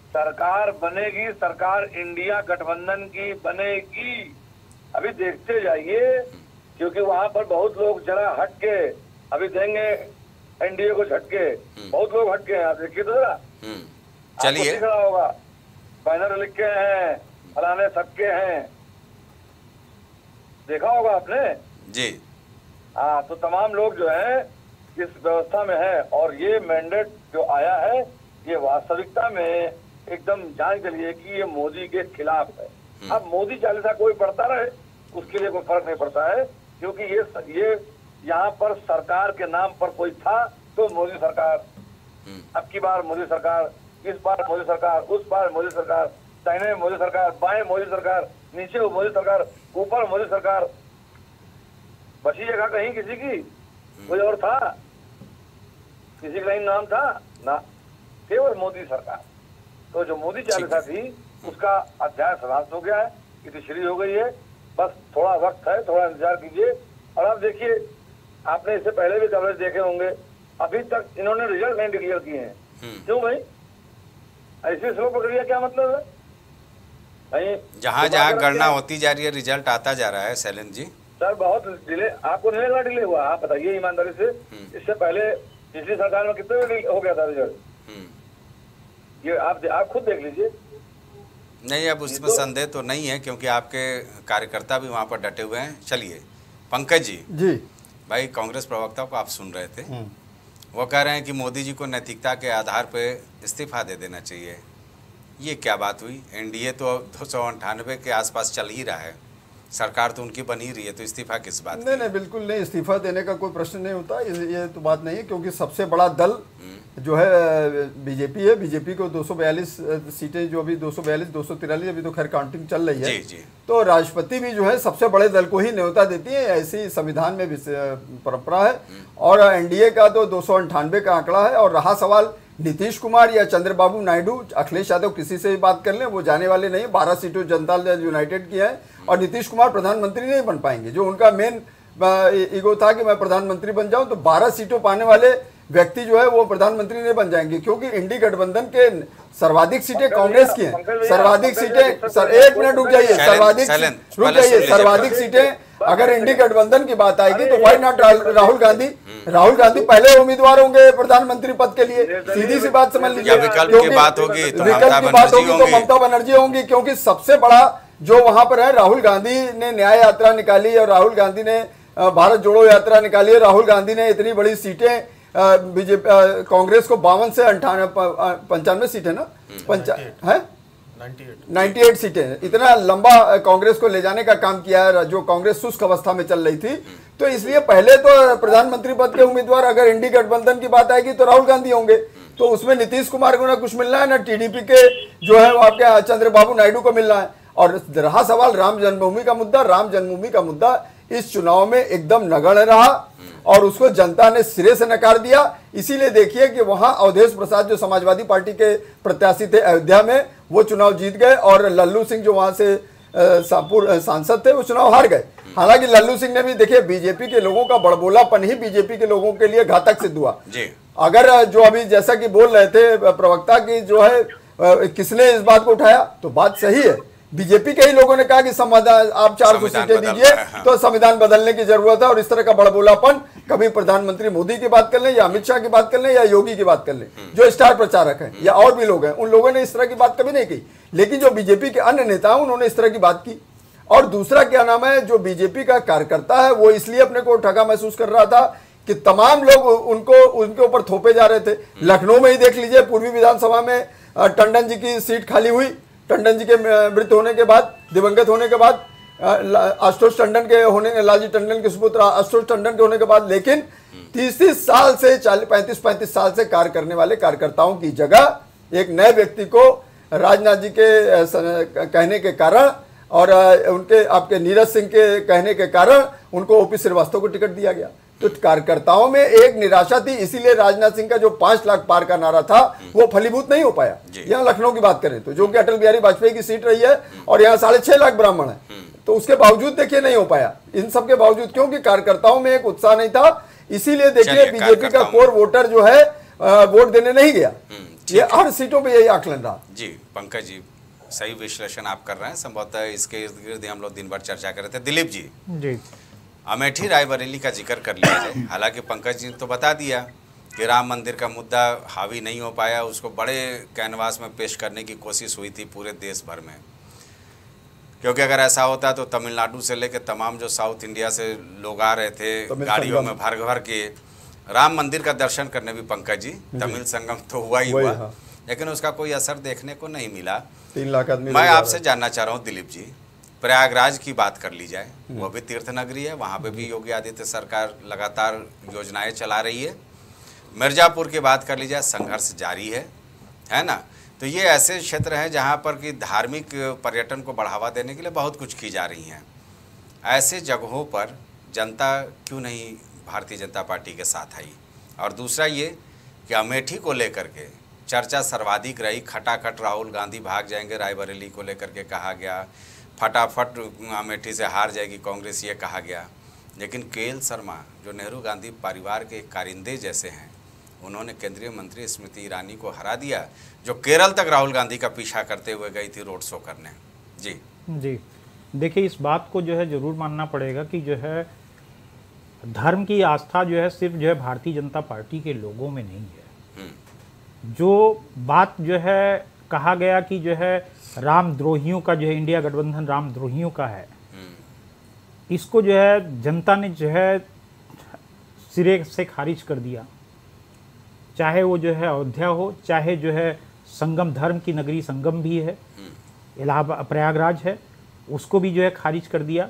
सरकार बनेगी, सरकार इंडिया गठबंधन की बनेगी, अभी देखते जाइए, क्योंकि वहां पर बहुत लोग जरा हट के अभी देंगे एनडीए को झटके, बहुत लोग हट के हैं, आप देखिए तो जरा। चलिए दिख रहा होगा, बैनर लिख के हैं, फलाने सबके हैं, देखा होगा आपने जी। हाँ, तो तमाम लोग जो है इस व्यवस्था में है। और ये मैंडेट जो आया है, ये वास्तविकता में एकदम जान के लिए कि ये मोदी के खिलाफ है। अब मोदी चालीसा कोई पढ़ता रहे, उसके लिए कोई फर्क नहीं पड़ता है, क्योंकि ये यहाँ पर सरकार के नाम पर कोई था तो मोदी सरकार, अब की बार मोदी सरकार, इस बार मोदी सरकार, उस बार मोदी सरकार, दाहिने मोदी सरकार, बाएं मोदी सरकार, नीचे वो मोदी सरकार, ऊपर मोदी सरकार। बची जगह कहीं किसी की कोई और था, किसी का कहीं नाम था ना, केवल मोदी सरकार। तो जो मोदी चालीसा थी उसका अध्याय समाप्त हो गया है, इतिश्री हो गई है। बस थोड़ा वक्त है, थोड़ा इंतजार कीजिए। और अब देखिए, आपने इससे पहले भी कवरेज देखे होंगे, अभी तक इन्होंने रिजल्ट नहीं डिक्लेयर किए हैं। क्यों भाई? ऐसी स्लो प्रक्रिया क्या मतलब है भाई? जहाँ जहाँ गणना होती जा रही है रिजल्ट आता जा रहा है शैलेंद्र जी। सर बहुत डिले, आपको नहीं लगा डिले हुआ? आप बताइए ईमानदारी से, इससे पहले पिछली सरकार में कितने में हो गया था रिजल्ट? ये आप खुद देख लीजिए। नहीं, अब उसमें संदेह तो नहीं है क्योंकि आपके कार्यकर्ता भी वहाँ पर डटे हुए हैं। चलिए पंकज जी भाई, कांग्रेस प्रवक्ता को आप सुन रहे थे, वो कह रहे हैं कि मोदी जी को नैतिकता के आधार पर इस्तीफा दे देना चाहिए। ये क्या बात हुई? एनडीए तो 298 के आसपास चल ही रहा है, सरकार तो उनकी बन ही रही है, तो इस्तीफा किस बात? नहीं, बिल्कुल नहीं, इस्तीफा देने का कोई प्रश्न नहीं होता। ये तो बात नहीं है, क्योंकि सबसे बड़ा दल जो है बीजेपी है। बीजेपी को 242 सीटें, जो अभी 242 243, अभी तो खैर काउंटिंग चल रही है। जी। तो राष्ट्रपति भी जो है सबसे बड़े दल को ही न्योता देती है, ऐसी संविधान में भी परंपरा है। और एनडीए का तो 298 का आंकड़ा है। और रहा सवाल नीतीश कुमार या चंद्रबाबू नायडू, अखिलेश यादव किसी से भी बात कर लें, वो जाने वाले नहीं। 12 सीटों जनता दल यूनाइटेड की है और नीतीश कुमार प्रधानमंत्री नहीं बन पाएंगे। जो उनका मेन ईगो था कि मैं प्रधानमंत्री बन जाऊं, तो 12 सीटों पाने वाले व्यक्ति जो है वो प्रधानमंत्री नहीं बन जाएंगे, क्योंकि इंडी गठबंधन के सर्वाधिक सीटें कांग्रेस की हैं। सर्वाधिक सीटें, सर एक मिनट रुक जाइए, सर्वाधिक सीटें अगर इंडी गठबंधन की बात आएगी तो व्हाई नॉट राहुल गांधी? राहुल गांधी पहले उम्मीदवार होंगे प्रधानमंत्री पद के लिए, सीधी सी बात समझ लीजिए। विकल्प की बात होगी तो ममता बनर्जी होंगी, क्योंकि सबसे बड़ा जो वहां पर है, राहुल गांधी ने न्याय यात्रा निकाली और राहुल गांधी ने भारत जोड़ो यात्रा निकाली है। राहुल गांधी ने इतनी बड़ी सीटें बीजेपी कांग्रेस को 52 से 95 सीटें ना, 98 सीटें, इतना लंबा कांग्रेस को ले जाने का काम किया है, जो कांग्रेस शुष्क अवस्था में चल रही थी। तो इसलिए पहले तो प्रधानमंत्री पद के उम्मीदवार अगर इंडी गठबंधन की बात आएगी तो राहुल गांधी होंगे। तो उसमें नीतीश कुमार को ना कुछ मिलना है, ना टीडीपी के जो है वो आपके चंद्रबाबू नायडू को मिलना है। और रहा सवाल राम जन्मभूमि का मुद्दा, राम जन्मभूमि का मुद्दा इस चुनाव में एकदम नगण्य रहा और उसको जनता ने सिरे से नकार दिया। इसीलिए देखिए कि वहां अवधेश प्रसाद जो समाजवादी पार्टी के प्रत्याशी थे अयोध्या में, वो चुनाव जीत गए और लल्लू सिंह जो वहां से सांसद थे वो चुनाव हार गए। हालांकि लल्लू सिंह ने भी, देखिए बीजेपी के लोगों का बड़बोलापन ही बीजेपी के लोगों के लिए घातक सिद्ध हुआ। अगर जो अभी जैसा कि बोल रहे थे प्रवक्ता की जो है किसने इस बात को उठाया, तो बात सही है। बीजेपी के ही लोगों ने कहा कि संविधान आप 400 सीटें दीजिए, तो संविधान बदलने की जरूरत है। और इस तरह का बड़बोलापन कभी प्रधानमंत्री मोदी की बात कर लें या अमित शाह की बात कर लें या योगी की बात कर लें, जो स्टार प्रचारक हैं, या और भी लोग हैं, उन लोगों ने इस तरह की बात कभी नहीं की। लेकिन जो बीजेपी के अन्य नेता हैं उन्होंने इस तरह की बात की। और दूसरा क्या नाम है, जो बीजेपी का कार्यकर्ता है वो इसलिए अपने को ठगा महसूस कर रहा था कि तमाम लोग उनके ऊपर थोपे जा रहे थे। लखनऊ में ही देख लीजिए, पूर्वी विधानसभा में टंडन जी की सीट खाली हुई। टंडन जी के मृत होने के बाद, दिवंगत होने के बाद, आशुतोष टंडन के होने, लालजी टंडन के सुपुत्र आशुतोष टंडन के होने के बाद, लेकिन 30 साल से 35 साल से कार्य करने वाले कार्यकर्ताओं की जगह एक नए व्यक्ति को राजनाथ जी के कहने के कारण और उनके आपके नीरज सिंह के कहने के कारण उनको ओपी श्रीवास्तव को टिकट दिया गया। तो कार्यकर्ताओं में एक निराशा थी, इसीलिए राजनाथ सिंह का जो 5 लाख पार का नारा था वो फलीभूत नहीं हो पाया। यहाँ लखनऊ की बात करें तो जो कि अटल बिहारी वाजपेयी की सीट रही है और यहाँ 6.5 लाख ब्राह्मण है, तो उसके बावजूद देखिए नहीं हो पाया। इन सब के बावजूद, क्योंकि कार्यकर्ताओं में एक उत्साह नहीं था, इसीलिए देखिए बीजेपी का कोर वोटर जो है वोट देने नहीं गया। ये हर सीटों पर यही आकलन रहा। जी पंकज जी, सही विश्लेषण आप कर रहे हैं। संभवतः इसके इर्द गिर्द हम लोग दिन भर चर्चा कर रहे थे। दिलीप जी, अमेठी रायबरेली का जिक्र कर लिया जाए। हालांकि पंकज जी ने तो बता दिया कि राम मंदिर का मुद्दा हावी नहीं हो पाया, उसको बड़े कैनवास में पेश करने की कोशिश हुई थी पूरे देश भर में। क्योंकि अगर ऐसा होता तो तमिलनाडु से लेकर तमाम जो साउथ इंडिया से लोग आ रहे थे गाड़ियों में भर भर के राम मंदिर का दर्शन करने भी, पंकज जी तमिल संगम तो हुआ ही हुआ, लेकिन उसका कोई असर देखने को नहीं मिला। 3 लाख आदमी। मैं आपसे जानना चाह रहा हूँ दिलीप जी, प्रयागराज की बात कर ली जाए, वो भी तीर्थ नगरी है, वहाँ पे भी योगी आदित्य सरकार लगातार योजनाएं चला रही है। मिर्जापुर की बात कर ली जाए, संघर्ष जारी है ना। तो ये ऐसे क्षेत्र हैं जहाँ पर कि धार्मिक पर्यटन को बढ़ावा देने के लिए बहुत कुछ की जा रही हैं। ऐसे जगहों पर जनता क्यों नहीं भारतीय जनता पार्टी के साथ आई? और दूसरा ये कि अमेठी को लेकर के चर्चा सर्वाधिक रही, खटाखट राहुल गांधी भाग जाएंगे रायबरेली को लेकर के कहा गया, फटाफट अमेठी से हार जाएगी कांग्रेस ये कहा गया। लेकिन केएल शर्मा जो नेहरू गांधी परिवार के कारिंदे जैसे हैं, उन्होंने केंद्रीय मंत्री स्मृति ईरानी को हरा दिया, जो केरल तक राहुल गांधी का पीछा करते हुए गई थी रोड शो करने। जी देखिए, इस बात को जो है ज़रूर मानना पड़ेगा कि जो है धर्म की आस्था जो है सिर्फ जो है भारतीय जनता पार्टी के लोगों में नहीं है। जो बात जो है कहा गया कि जो है रामद्रोहियों का जो है इंडिया गठबंधन रामद्रोहियों का है, इसको जो है जनता ने जो है सिरे से खारिज कर दिया। चाहे वो जो है अयोध्या हो, चाहे जो है संगम धर्म की नगरी संगम भी है, इलाहाबाद प्रयागराज है, उसको भी जो है खारिज कर दिया।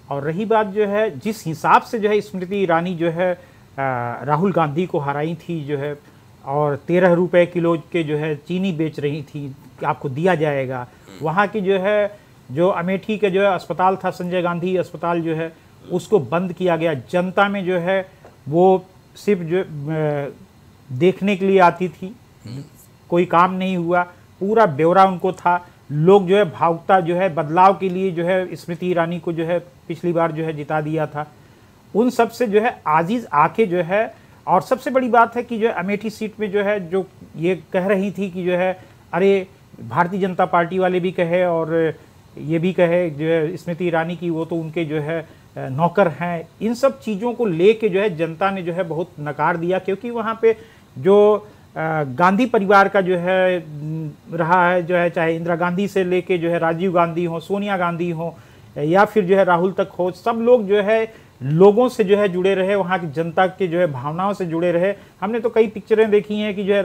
और रही बात जो है जिस हिसाब से जो है स्मृति ईरानी जो है राहुल गांधी को हराई थी जो है, और 13 रुपए किलो के जो है चीनी बेच रही थी कि आपको दिया जाएगा, वहाँ की जो है जो अमेठी के जो है अस्पताल था संजय गांधी अस्पताल जो है उसको बंद किया गया। जनता में जो है वो सिर्फ जो देखने के लिए आती थी, कोई काम नहीं हुआ, पूरा ब्यौरा उनको था। लोग जो है भावुकता जो है बदलाव के लिए जो है स्मृति ईरानी को जो है पिछली बार जो है जिता दिया था। उन सब से जो है आजीज आके जो है, और सबसे बड़ी बात है कि जो है अमेठी सीट में जो है जो ये कह रही थी कि जो है अरे भारतीय जनता पार्टी वाले भी कहे और ये भी कहे जो है स्मृति ईरानी की वो तो उनके जो है नौकर हैं, इन सब चीज़ों को लेके जो है जनता ने जो है बहुत नकार दिया। क्योंकि वहाँ पे जो गांधी परिवार का जो है रहा है जो है, चाहे इंदिरा गांधी से लेके जो है राजीव गांधी हो, सोनिया गांधी हो, या फिर जो है राहुल तक हो, सब लोग जो है लोगों से जो है जुड़े रहे, वहाँ की जनता के जो है भावनाओं से जुड़े रहे। हमने तो कई पिक्चरें देखी हैं कि जो है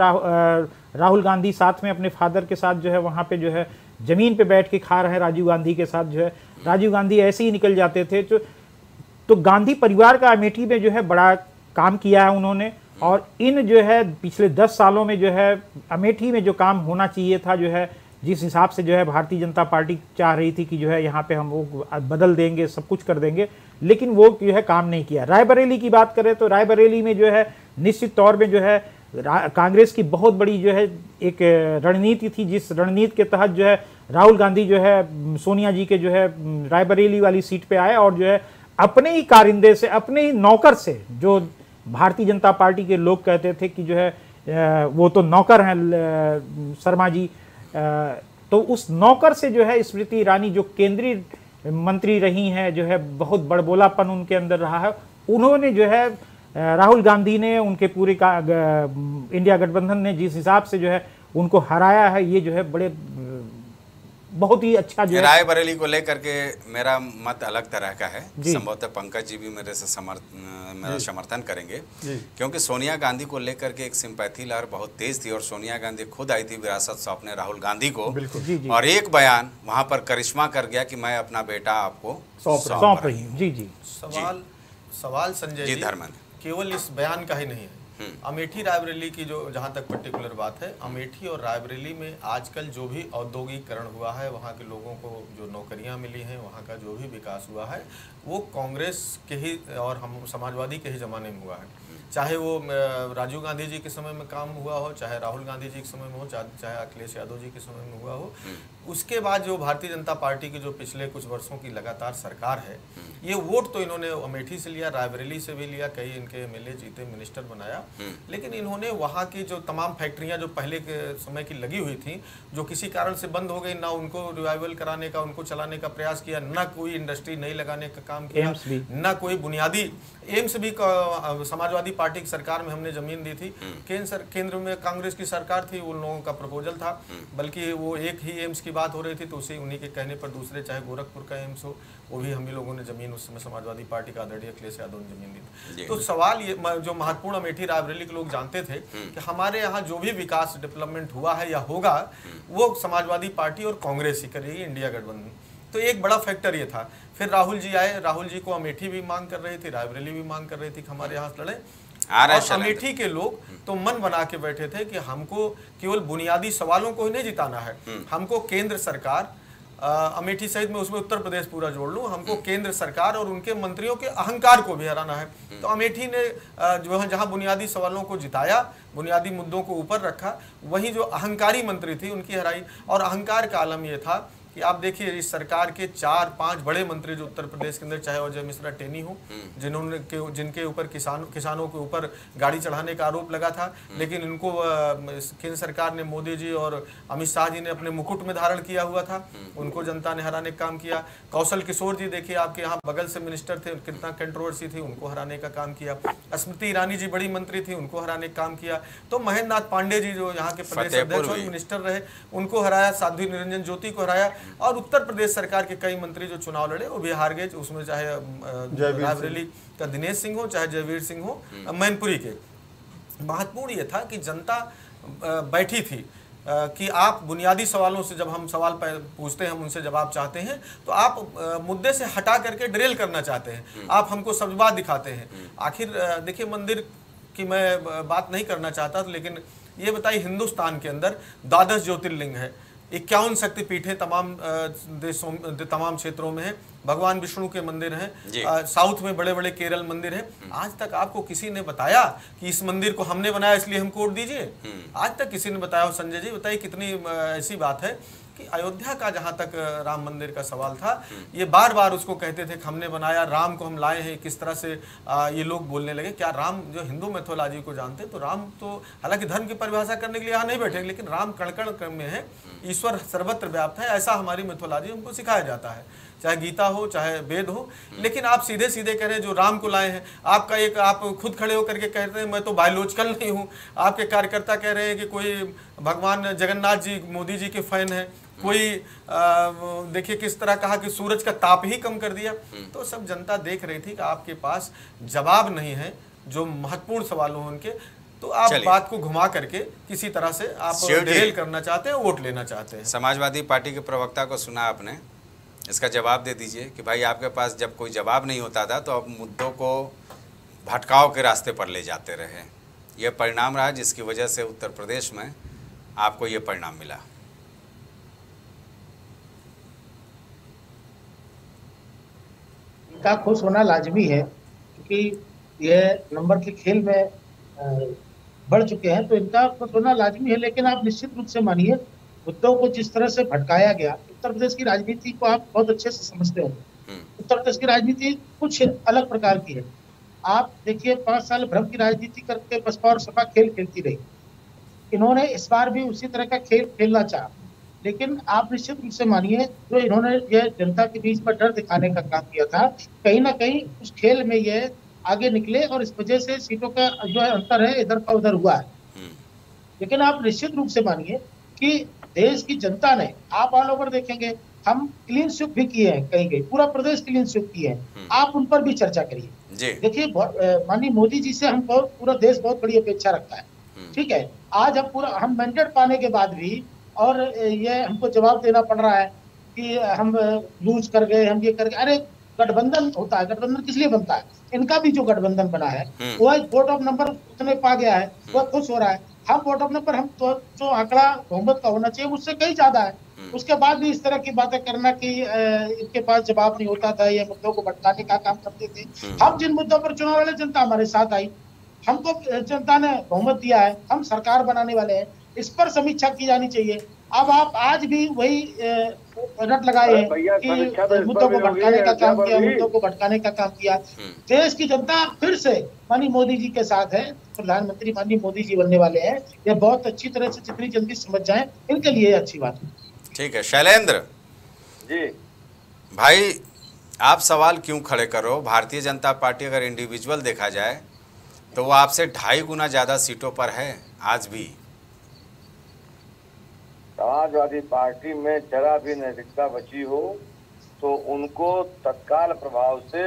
राहुल गांधी साथ में अपने फादर के साथ जो है वहाँ पे जो है ज़मीन पे बैठ के खा रहे हैं राजीव गांधी के साथ जो है। राजीव गांधी ऐसे ही निकल जाते थे। तो गांधी परिवार का अमेठी में जो है बड़ा काम किया है उन्होंने। और इन जो है पिछले 10 सालों में जो है अमेठी में जो काम होना चाहिए था, जो है जिस हिसाब से जो है भारतीय जनता पार्टी चाह रही थी कि जो है यहाँ पे हम वो बदल देंगे, सब कुछ कर देंगे, लेकिन वो जो है काम नहीं किया। रायबरेली की बात करें तो रायबरेली में जो है निश्चित तौर में जो है कांग्रेस की बहुत बड़ी जो है एक रणनीति थी, जिस रणनीति के तहत जो है राहुल गांधी जो है सोनिया जी के जो है रायबरेली वाली सीट पे आए और जो है अपने ही कारिंदे से, अपने ही नौकर से, जो भारतीय जनता पार्टी के लोग कहते थे कि जो है वो तो नौकर हैं शर्मा जी, तो उस नौकर से जो है स्मृति ईरानी जो केंद्रीय मंत्री रही हैं, जो है बहुत बड़बोलापन उनके अंदर रहा है। उन्होंने जो है राहुल गांधी ने, उनके पूरे इंडिया गठबंधन ने जिस हिसाब से जो है उनको हराया है, ये जो है बड़े बहुत ही अच्छा जो है। रायबरेली को लेकर के मेरा मत अलग तरह का है, संभवतः पंकज जी भी मेरे से मेरा समर्थन करेंगे, क्योंकि सोनिया गांधी को लेकर के एक सिंपैथी लहर बहुत तेज थी और सोनिया गांधी खुद आई थी विरासत सौंपने राहुल गांधी को, और एक बयान वहां पर करिश्मा कर गया कि मैं अपना बेटा आपको सौंप रही हूँ। जी सवाल संजय जी धर्मेंद्र केवल इस बयान का ही नहीं है। अमेठी रायबरेली की जो जहाँ तक पर्टिकुलर बात है, अमेठी और रायबरेली में आजकल जो भी औद्योगिकरण हुआ है, वहाँ के लोगों को जो नौकरियाँ मिली हैं, वहाँ का जो भी विकास हुआ है, वो कांग्रेस के ही और हम समाजवादी के ही ज़माने में हुआ है। चाहे वो राजीव गांधी जी के समय में काम हुआ हो, चाहे राहुल गांधी जी के समय में हो, चाहे अखिलेश यादव जी के समय में हुआ हो। उसके बाद जो भारतीय जनता पार्टी की जो पिछले कुछ वर्षों की लगातार सरकार है, ये वोट तो इन्होंने अमेठी से लिया, रायबरेली से भी लिया, कई इनके एमएलए जीते, मिनिस्टर बनाया, लेकिन इन्होंने वहाँ की जो तमाम फैक्ट्रियाँ जो पहले के समय की लगी हुई थी, जो किसी कारण से बंद हो गई, ना उनको रिवाइवल कराने का, उनको चलाने का प्रयास किया, ना कोई इंडस्ट्री नई लगाने का काम किया, ना कोई बुनियादी एम्स भी समाजवादी पार्टी की सरकार में हमने जमीन दी थी। केंद्र में कांग्रेस की सरकार थी, उन लोगों का प्रपोजल था, बल्कि वो एक ही एम्स की बात हो रही थी, तो उसी उन्हीं के कहने पर दूसरे, चाहे गोरखपुर का एम्स हो, वो भी हम ही लोगों ने जमीन उस समय समाजवादी पार्टी का आदरणीय अखिलेश यादव ने जमीन दी थी। तो सवाल ये जो महत्वपूर्ण अमेठी रायबरेली के लोग जानते थे कि हमारे यहाँ जो भी विकास डेवलपमेंट हुआ है या होगा, वो समाजवादी पार्टी और कांग्रेस ही करेगी, इंडिया गठबंधन। तो एक बड़ा फैक्टर ये था। फिर राहुल जी आए, राहुल जी को अमेठी भी मांग कर रही थी, रायबरेली भी मांग कर रही थी कि हमारे यहाँ लड़े। और अमेठी के लोग तो मन बना के बैठे थे कि हमको केवल बुनियादी सवालों को ही नहीं जिताना है, हमको केंद्र सरकार, अमेठी सहित में उसमें उत्तर प्रदेश पूरा जोड़ लूं, हमको केंद्र सरकार और उनके मंत्रियों के अहंकार को भी हराना है। तो अमेठी ने जो है जहां बुनियादी सवालों को जिताया, बुनियादी मुद्दों को ऊपर रखा, वहीं जो अहंकारी मंत्री थी उनकी हराई। और अहंकार का आलम यह था कि आप देखिए इस सरकार के 4-5 बड़े मंत्री जो उत्तर प्रदेश के अंदर, चाहे अजय मिश्रा टेनी हो, जिनके ऊपर किसानों के ऊपर गाड़ी चढ़ाने का आरोप लगा था, लेकिन इनको केंद्र सरकार ने, मोदी जी और अमित शाह जी ने अपने मुकुट में धारण किया हुआ था, उनको जनता ने हराने का काम किया। कौशल किशोर जी देखिए आपके यहाँ बगल से मिनिस्टर थे, कितना कंट्रोवर्सी थी, उनको हराने का काम किया। स्मृति ईरानी जी बड़ी मंत्री थी, उनको हराने का काम किया। तो महेंद्र नाथ पांडे जी जो यहाँ के प्रदेश अध्यक्ष और मिनिस्टर रहे, उनको हराया। साध्वी निरंजन ज्योति को हराया। और उत्तर प्रदेश सरकार के कई मंत्री जो चुनाव लड़े वो भी हार गए, उसमें चाहे रायबरेली का दिनेश सिंह हो, चाहे जयवीर सिंह हो, मैनपुरी के। महत्वपूर्ण ये था कि जनता बैठी थी कि आप बुनियादी सवालों से, जब हम सवाल पूछते हैं, हम उनसे जवाब चाहते हैं, तो आप मुद्दे से हटा करके ड्रिल करना चाहते हैं, आप हमको सब्ज़बात दिखाते हैं। आखिर देखिए, मंदिर की मैं बात नहीं करना चाहता, लेकिन ये बताइए हिंदुस्तान के अंदर 12 ज्योतिर्लिंग है, 51 शक्तिपीठ है, तमाम देशों, तमाम क्षेत्रों में है, भगवान विष्णु के मंदिर हैं, साउथ में बड़े बड़े केरल मंदिर हैं। आज तक आपको किसी ने बताया कि इस मंदिर को हमने बनाया इसलिए हमको वोट दीजिए? आज तक किसी ने बताया हो? संजय जी बताइए, कितनी ऐसी बात है कि अयोध्या का जहां तक राम मंदिर का सवाल था, ये बार बार उसको कहते थे कि हमने बनाया, राम को हम लाए हैं। किस तरह से ये लोग बोलने लगे। क्या राम, जो हिंदू मैथोलॉजी को जानते, तो राम तो हालांकि धर्म की परिभाषा करने के लिए यहाँ नहीं बैठे, लेकिन राम कण कण क्रम में है, ईश्वर सर्वत्र व्याप्त है, ऐसा हमारी मैथोलॉजी हमको सिखाया जाता है, चाहे गीता हो चाहे वेद हो। लेकिन आप सीधे सीधे कह रहे हैं जो राम को लाए हैं। आपका एक, आप खुद खड़े होकर के कहते हैं मैं तो बायोलॉजिकल नहीं हूँ। आपके कार्यकर्ता कह रहे हैं कि कोई भगवान जगन्नाथ जी, मोदी जी के फैन है, कोई देखिए किस तरह कहा कि सूरज का ताप ही कम कर दिया। तो सब जनता देख रही थी कि आपके पास जवाब नहीं है जो महत्वपूर्ण सवालों हैं उनके, तो आप बात को घुमा करके किसी तरह से आप डिरेल करना चाहते हैं, वोट लेना चाहते हैं। समाजवादी पार्टी के प्रवक्ता को सुना आपने, इसका जवाब दे दीजिए कि भाई आपके पास जब कोई जवाब नहीं होता था तो आप मुद्दों को भटकाव के रास्ते पर ले जाते रहे। यह परिणाम रहा जिसकी वजह से उत्तर प्रदेश में आपको ये परिणाम मिला। इनका खुश होना लाजमी है, क्योंकि यह नंबर के खेल में बढ़ चुके हैं, तो इनका खुश होना लाजमी है। लेकिन आप निश्चित रूप से मानिए, मुद्दों को जिस तरह से भटकाया गया, उत्तर प्रदेश की राजनीति को आप बहुत अच्छे से समझते होंगे। उत्तर प्रदेश की राजनीति कुछ अलग प्रकार की है। आप देखिए 5 साल भ्रम की राजनीति करके बसपा और सपा खेल खेलती रही। इन्होंने इस बार भी उसी तरह का खेल खेलना चाहा, लेकिन आप निश्चित रूप से मानिए, जो इन्होंने यह जनता के बीच में डर दिखाने का काम किया था, कहीं ना कहीं उस खेल में ये आगे निकले और इस वजह से सीटों का जो है अंतर है इधर का उधर हुआ है। लेकिन आप निश्चित रूप से मानिए कि देश की जनता ने, आप ऑल ओवर देखेंगे, हम क्लीन स्वीप भी किए हैं, कहीं पूरा प्रदेश क्लीन स्वीप किए हैं, आप उन पर भी चर्चा करिए। देखिए माननीय मोदी जी से हम पूरा देश बहुत बड़ी अपेक्षा रखता है, ठीक है। आज हम मैंडेट पाने के बाद भी और ये हमको जवाब देना पड़ रहा है कि हम लूज कर गए, हम ये कर गए। अरे गठबंधन होता है, गठबंधन किस लिए बनता है? इनका भी जो गठबंधन बना है वो वोट ऑफ नंबर उतने पा गया है, वो खुश हो रहा है। हम वोट ऑफ नंबर, हम तो जो आंकड़ा बहुमत का होना चाहिए उससे कहीं ज्यादा है। उसके बाद भी इस तरह की बातें करना कि इनके पास जवाब नहीं होता था, ये मुद्दों को भटकाने का काम करते थे। हम जिन मुद्दों पर चुनाव लड़े, जनता हमारे साथ आई, हमको जनता ने बहुमत दिया है, हम सरकार बनाने वाले हैं, इस पर समीक्षा की जानी चाहिए। अब आप आज भी वही रट लगाए हैं कि मुद्दों को भटकाने का काम किया, मुद्दों को भटकाने का काम किया। देश की जनता फिर से माननीय मोदी जी के साथ है, प्रधानमंत्री माननीय मोदी जी बनने वाले हैं। ये बहुत अच्छी तरह से जितनी जल्दी समझ जाएं, इनके लिए अच्छी बात है। ठीक है शैलेंद्र जी भाई, आप सवाल क्यों खड़े करो? भारतीय जनता पार्टी अगर इंडिविजुअल देखा जाए तो वो आपसे 2.5 गुना ज्यादा सीटों पर है आज भी। समाजवादी पार्टी में जरा भी नैतिकता बची हो तो उनको तत्काल प्रभाव से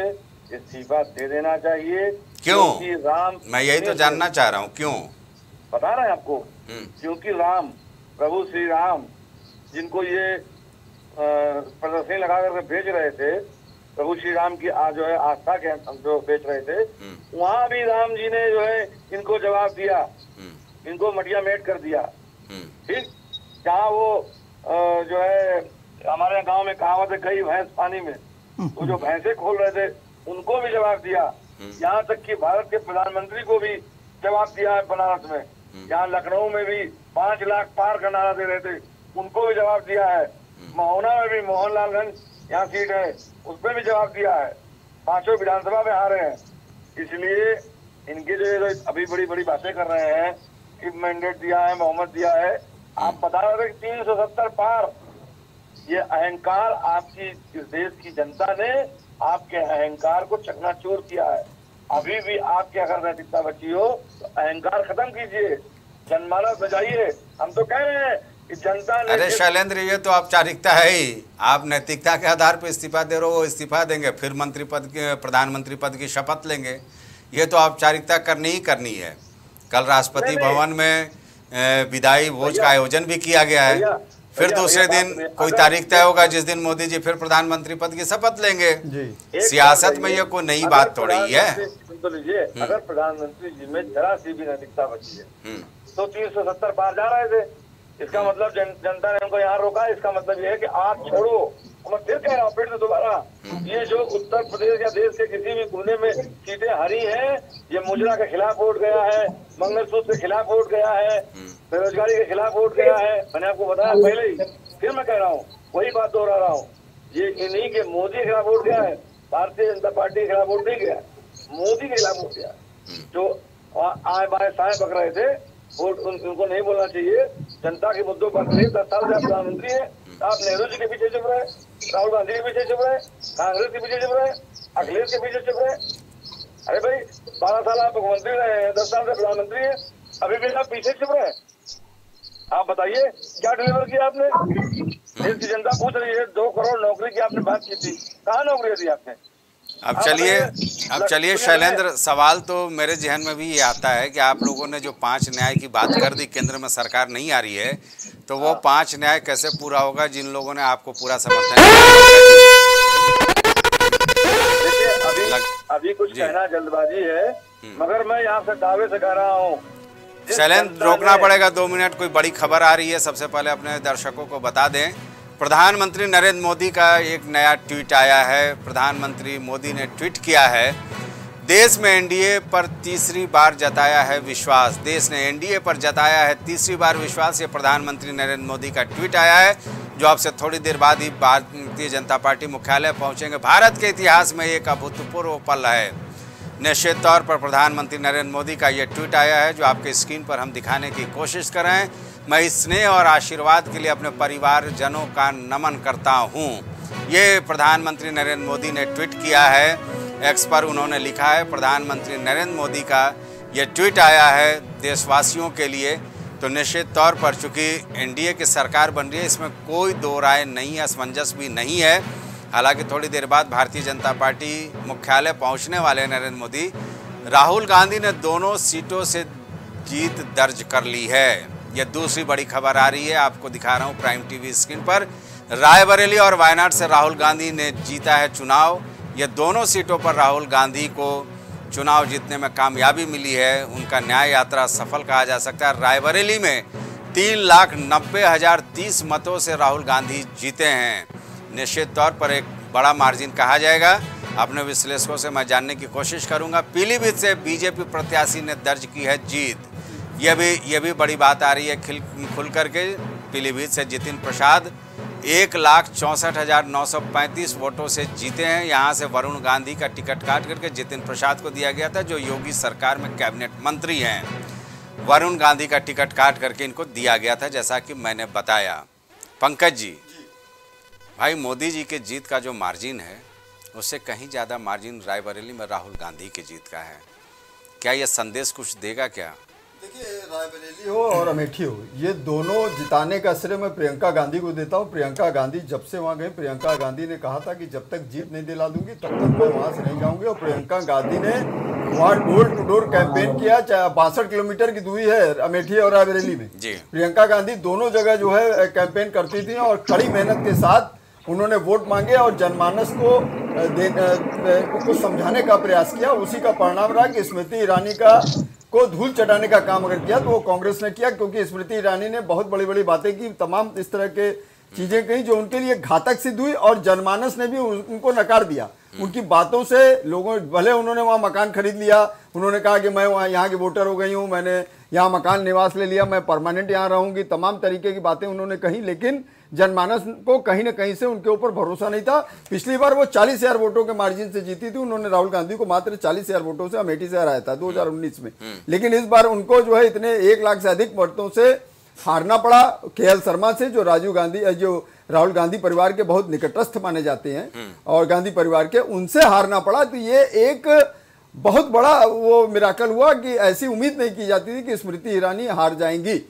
इस्तीफा दे देना चाहिए। क्यों? राम, मैं यही तो जानना चाह रहा हूँ, क्यों? बता रहे हैं आपको। क्योंकि राम, प्रभु श्री राम, जिनको ये प्रदर्शनी लगा करके भेज रहे थे, प्रभु श्री राम की जो है आस्था के हम जो बेच रहे थे, वहाँ भी राम जी ने जो है इनको जवाब दिया, इनको मटिया मेट कर दिया। ठीक, जहाँ वो जो है हमारे गांव में कहावत है, गई भैंस पानी में, वो जो भैंसे खोल रहे थे उनको भी जवाब दिया। यहाँ तक कि भारत के प्रधानमंत्री को भी जवाब दिया है बनारस में। यहाँ लखनऊ में भी 5 लाख पार का नारा दे रहे थे, उनको भी जवाब दिया है। महोना में भी, मोहनलालगंज यहाँ सीट है, उस पर भी जवाब दिया है। 5 विधानसभा में हारे हैं। इसलिए इनके जो अभी बड़ी बड़ी बातें कर रहे हैं कि मैंडेट दिया है, मोहम्मद दिया है, आप बता रहे थे 370 पार। ये अहंकार आपकी इस देश की जनता ने आपके अहंकार को चकनाचूर किया है। अभी भी आपके अगर नैतिकता बची हो तो अहंकार खत्म कीजिए, जनमानस बजाइए। हम तो कह रहे हैं कि जनता ने, अरे शैलेंद्र, ये तो औपचारिकता है ही। आप नैतिकता के आधार पर इस्तीफा दे रहे हो, वो इस्तीफा देंगे, फिर मंत्री पद के, प्रधानमंत्री पद की शपथ लेंगे। ये तो औपचारिकता करनी ही करनी है। कल राष्ट्रपति भवन में विदाई भोज का आयोजन भी किया गया है। फिर दूसरे दिन कोई तारीख तय होगा जिस दिन मोदी जी फिर प्रधानमंत्री पद की शपथ लेंगे। सियासत में ये कोई नई बात थोड़ी है। तो लीजिए, अगर प्रधानमंत्री जी में जरा सी भी नैतिकता बची है तो 370 पार जा रहे थे। इसका मतलब जनता ने उनको यहाँ रोका। इसका मतलब ये है कि आप छोड़ो। मैं फिर कह रहा हूँ, फिर से दोबारा, ये जो उत्तर प्रदेश या देश के किसी भी कोने में सीटें हरी हैं, ये मुजरा के खिलाफ वोट गया है, मंगलसूत्र के खिलाफ वोट गया है, बेरोजगारी के खिलाफ वोट गया है। मैंने आपको बताया पहले ही, फिर मैं कह रहा हूँ, वही बात दोहरा रहा हूँ। ये इन्हीं के मोदी के खिलाफ वोट गया है, भारतीय जनता पार्टी के खिलाफ वोट नहीं गया, मोदी के खिलाफ वोट गया। जो आए बाएं साए पक रहे थे, वोट उनको नहीं बोलना चाहिए। जनता के मुद्दों पर 10 साल से प्रधानमंत्री है। आप नेहरू जी के पीछे चुप रहे, राहुल गांधी के पीछे चुप रहे, कांग्रेस के पीछे चुप रहे, अखिलेश के पीछे चुप रहे। अरे भाई, 12 साल आप मुख्यमंत्री रहे हैं, 10 साल से प्रधानमंत्री है, अभी भी आप पीछे चुप रहे। आप बताइए क्या डिलीवर किया आपने? देश की जनता पूछ रही है, 2 करोड़ नौकरी की आपने बात की थी, कहाँ नौकरी दी आपने? अब चलिए शैलेंद्र, सवाल तो मेरे जहन में भी ये आता है कि आप लोगों ने जो 5 न्याय की बात कर दी, केंद्र में सरकार नहीं आ रही है, तो वो 5 न्याय कैसे पूरा होगा जिन लोगों ने आपको पूरा समर्थन किया? अभी कुछ कहना जल्दबाजी है, मगर मैं यहाँ से दावे से कह रहा हूँ। शैलेंद्र, रोकना पड़ेगा 2 मिनट। कोई बड़ी खबर आ रही है, सबसे पहले अपने दर्शकों को बता दें। प्रधानमंत्री नरेंद्र मोदी का एक नया ट्वीट आया है। प्रधानमंत्री मोदी ने ट्वीट किया है, देश में एनडीए पर तीसरी बार जताया है विश्वास। देश ने एनडीए पर जताया है तीसरी बार विश्वास। ये प्रधानमंत्री नरेंद्र मोदी का ट्वीट आया है, जो आपसे थोड़ी देर बाद ही भारतीय जनता पार्टी मुख्यालय पहुंचेंगे। भारत के इतिहास में एक अभूतपूर्व पल है। निश्चित तौर पर प्रधानमंत्री नरेंद्र मोदी का ये ट्वीट आया है, जो आपके स्क्रीन पर हम दिखाने की कोशिश कर रहे हैं। मैं इस स्नेह और आशीर्वाद के लिए अपने परिवारजनों का नमन करता हूँ। ये प्रधानमंत्री नरेंद्र मोदी ने ट्वीट किया है। एक्स पर उन्होंने लिखा है, प्रधानमंत्री नरेंद्र मोदी का ये ट्वीट आया है देशवासियों के लिए। तो निश्चित तौर पर चूँकि एनडीए की सरकार बन रही है, इसमें कोई दो राय नहीं है, असमंजस भी नहीं है। हालांकि थोड़ी देर बाद भारतीय जनता पार्टी मुख्यालय पहुंचने वाले नरेंद्र मोदी। राहुल गांधी ने दोनों सीटों से जीत दर्ज कर ली है। यह दूसरी बड़ी खबर आ रही है, आपको दिखा रहा हूं प्राइम टीवी स्क्रीन पर। रायबरेली और वायनाड से राहुल गांधी ने जीता है चुनाव। ये दोनों सीटों पर राहुल गांधी को चुनाव जीतने में कामयाबी मिली है। उनका न्याय यात्रा सफल कहा जा सकता है। रायबरेली में 3,90,030 मतों से राहुल गांधी जीते हैं। निश्चित तौर पर एक बड़ा मार्जिन कहा जाएगा। अपने विश्लेषकों से मैं जानने की कोशिश करूंगा। पीलीभीत से बीजेपी प्रत्याशी ने दर्ज की है जीत। यह भी बड़ी बात आ रही है खुल करके। पीलीभीत से जितिन प्रसाद 1,64,935 वोटों से जीते हैं। यहाँ से वरुण गांधी का टिकट काट करके जितिन प्रसाद को दिया गया था, जो योगी सरकार में कैबिनेट मंत्री हैं। वरुण गांधी का टिकट काट करके इनको दिया गया था, जैसा कि मैंने बताया। पंकज जी, भाई मोदी जी के जीत का जो मार्जिन है, उससे कहीं ज़्यादा मार्जिन रायबरेली में राहुल गांधी की जीत का है। क्या यह संदेश कुछ देगा क्या? देखिए, रायबरेली हो और अमेठी हो, ये दोनों जिताने का श्रेय मैं प्रियंका गांधी को देता हूँ। प्रियंका गांधी जब से वहाँ गए, प्रियंका गांधी ने कहा था कि जब तक जीत नहीं दिला दूंगी तब तक मैं वहाँ से नहीं जाऊंगी। और प्रियंका गांधी ने वहाँ डोर टू डोर कैंपेन किया। 62 किलोमीटर की दूरी है अमेठी और रायबरेली में। प्रियंका गांधी दोनों जगह जो है कैंपेन करती थी और कड़ी मेहनत के साथ उन्होंने वोट मांगे और जनमानस को समझाने का प्रयास किया। उसी का परिणाम रहा कि स्मृति ईरानी को धूल चटाने का काम अगर किया तो वो कांग्रेस ने किया, क्योंकि स्मृति ईरानी ने बहुत बड़ी बड़ी बातें की, तमाम इस तरह के चीजें कही जो उनके लिए घातक सिद्ध हुई और जनमानस ने भी उनको नकार दिया। उनकी बातों से लोगों, भले उन्होंने वहां मकान खरीद लिया, उन्होंने कहा कि मैं वहाँ यहाँ की वोटर हो गई हूँ, मैंने यहाँ मकान निवास ले लिया, मैं परमानेंट यहाँ रहूंगी, तमाम तरीके की बातें उन्होंने कही, लेकिन जनमानस को कहीं ना कहीं से उनके ऊपर भरोसा नहीं था। पिछली बार वो 40,000 वोटों के मार्जिन से जीती थी, उन्होंने राहुल गांधी को मात्र 40,000 वोटों से अमेठी से हराया था 2019 में। लेकिन इस बार उनको जो है इतने 1 लाख से अधिक वोटों से हारना पड़ा केएल शर्मा से, जो राहुल गांधी परिवार के बहुत निकटस्थ माने जाते हैं और गांधी परिवार के, उनसे हारना पड़ा। तो ये एक बहुत बड़ा वो मिराकल हुआ कि ऐसी उम्मीद नहीं की जाती थी कि स्मृति ईरानी हार जाएंगी।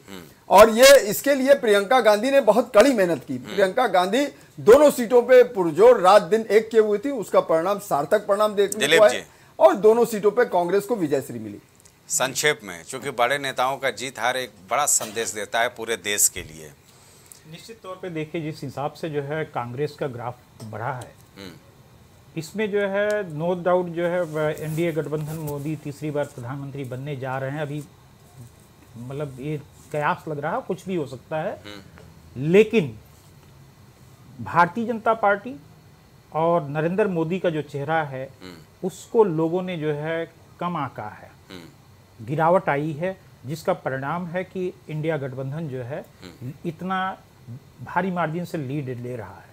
और ये इसके लिए प्रियंका गांधी ने बहुत कड़ी मेहनत की। प्रियंका गांधी दोनों सीटों पे पुरजोर रात दिन एक किए हुई थी, उसका परिणाम सार्थक परिणाम देखने को आया और दोनों सीटों पे कांग्रेस को विजयश्री मिली। संक्षेप में, क्योंकि बड़े नेताओं का जीत हार एक बड़ा संदेश देता है पूरे देश के लिए। निश्चित तौर पे देखिए, जिस हिसाब से जो है कांग्रेस का ग्राफ बढ़ा है, इसमें जो है नो डाउट जो है एनडीए गठबंधन मोदी तीसरी बार प्रधानमंत्री बनने जा रहे हैं। अभी मतलब ये कयास लग रहा है, कुछ भी हो सकता है, लेकिन भारतीय जनता पार्टी और नरेंद्र मोदी का जो चेहरा है उसको लोगों ने जो है कम आंका है, गिरावट आई है, जिसका परिणाम है कि इंडिया गठबंधन जो है इतना भारी मार्जिन से लीड ले रहा है।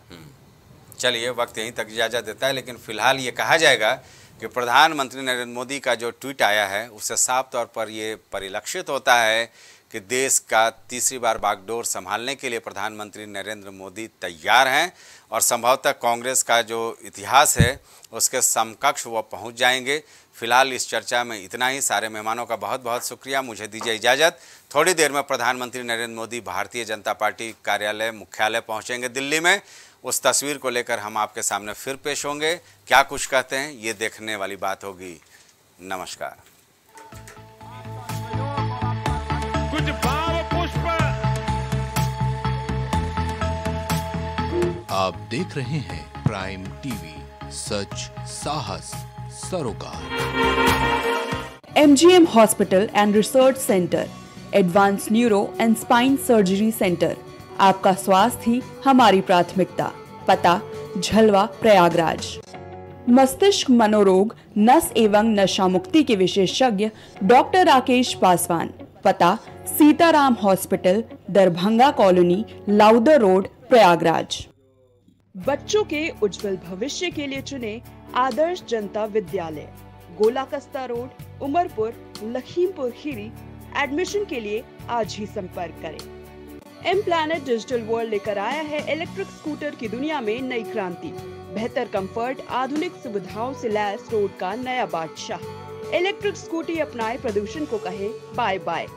चलिए, वक्त यहीं तक इजाज़त देता है, लेकिन फिलहाल ये कहा जाएगा कि प्रधानमंत्री नरेंद्र मोदी का जो ट्वीट आया है उससे साफ तौर पर ये परिलक्षित होता है कि देश का तीसरी बार बागडोर संभालने के लिए प्रधानमंत्री नरेंद्र मोदी तैयार हैं और संभवतः कांग्रेस का जो इतिहास है उसके समकक्ष वो पहुंच जाएंगे। फिलहाल इस चर्चा में इतना ही। सारे मेहमानों का बहुत बहुत शुक्रिया। मुझे दीजिए इजाज़त। थोड़ी देर में प्रधानमंत्री नरेंद्र मोदी भारतीय जनता पार्टी कार्यालय मुख्यालय पहुंचेंगे दिल्ली में। उस तस्वीर को लेकर हम आपके सामने फिर पेश होंगे। क्या कुछ कहते हैं ये देखने वाली बात होगी। नमस्कार। कुछ भाव पुष्प। आप देख रहे हैं प्राइम टीवी, सच साहस सरोकार। MGM hospital and research centre, advance neuro and spine surgery centre. आपका स्वास्थ्य ही हमारी प्राथमिकता। पता झलवा प्रयागराज। मस्तिष्क मनोरोग, नस एवं नशा मुक्ति के विशेषज्ञ डॉक्टर राकेश पासवान। पता Sitaram hospital, Darbhanga colony, Lowther road, Prayagraj. बच्चों के उज्जवल भविष्य के लिए चुने आदर्श जनता विद्यालय, गोलाकस्ता रोड, उमरपुर, लखीमपुर खीरी। एडमिशन के लिए आज ही संपर्क करें। एम प्लैनेट डिजिटल वर्ल्ड लेकर आया है इलेक्ट्रिक स्कूटर की दुनिया में नई क्रांति। बेहतर कंफर्ट, आधुनिक सुविधाओं से लैस रोड का नया बादशाह। इलेक्ट्रिक स्कूटी अपनाए, प्रदूषण को कहे बाय बाय।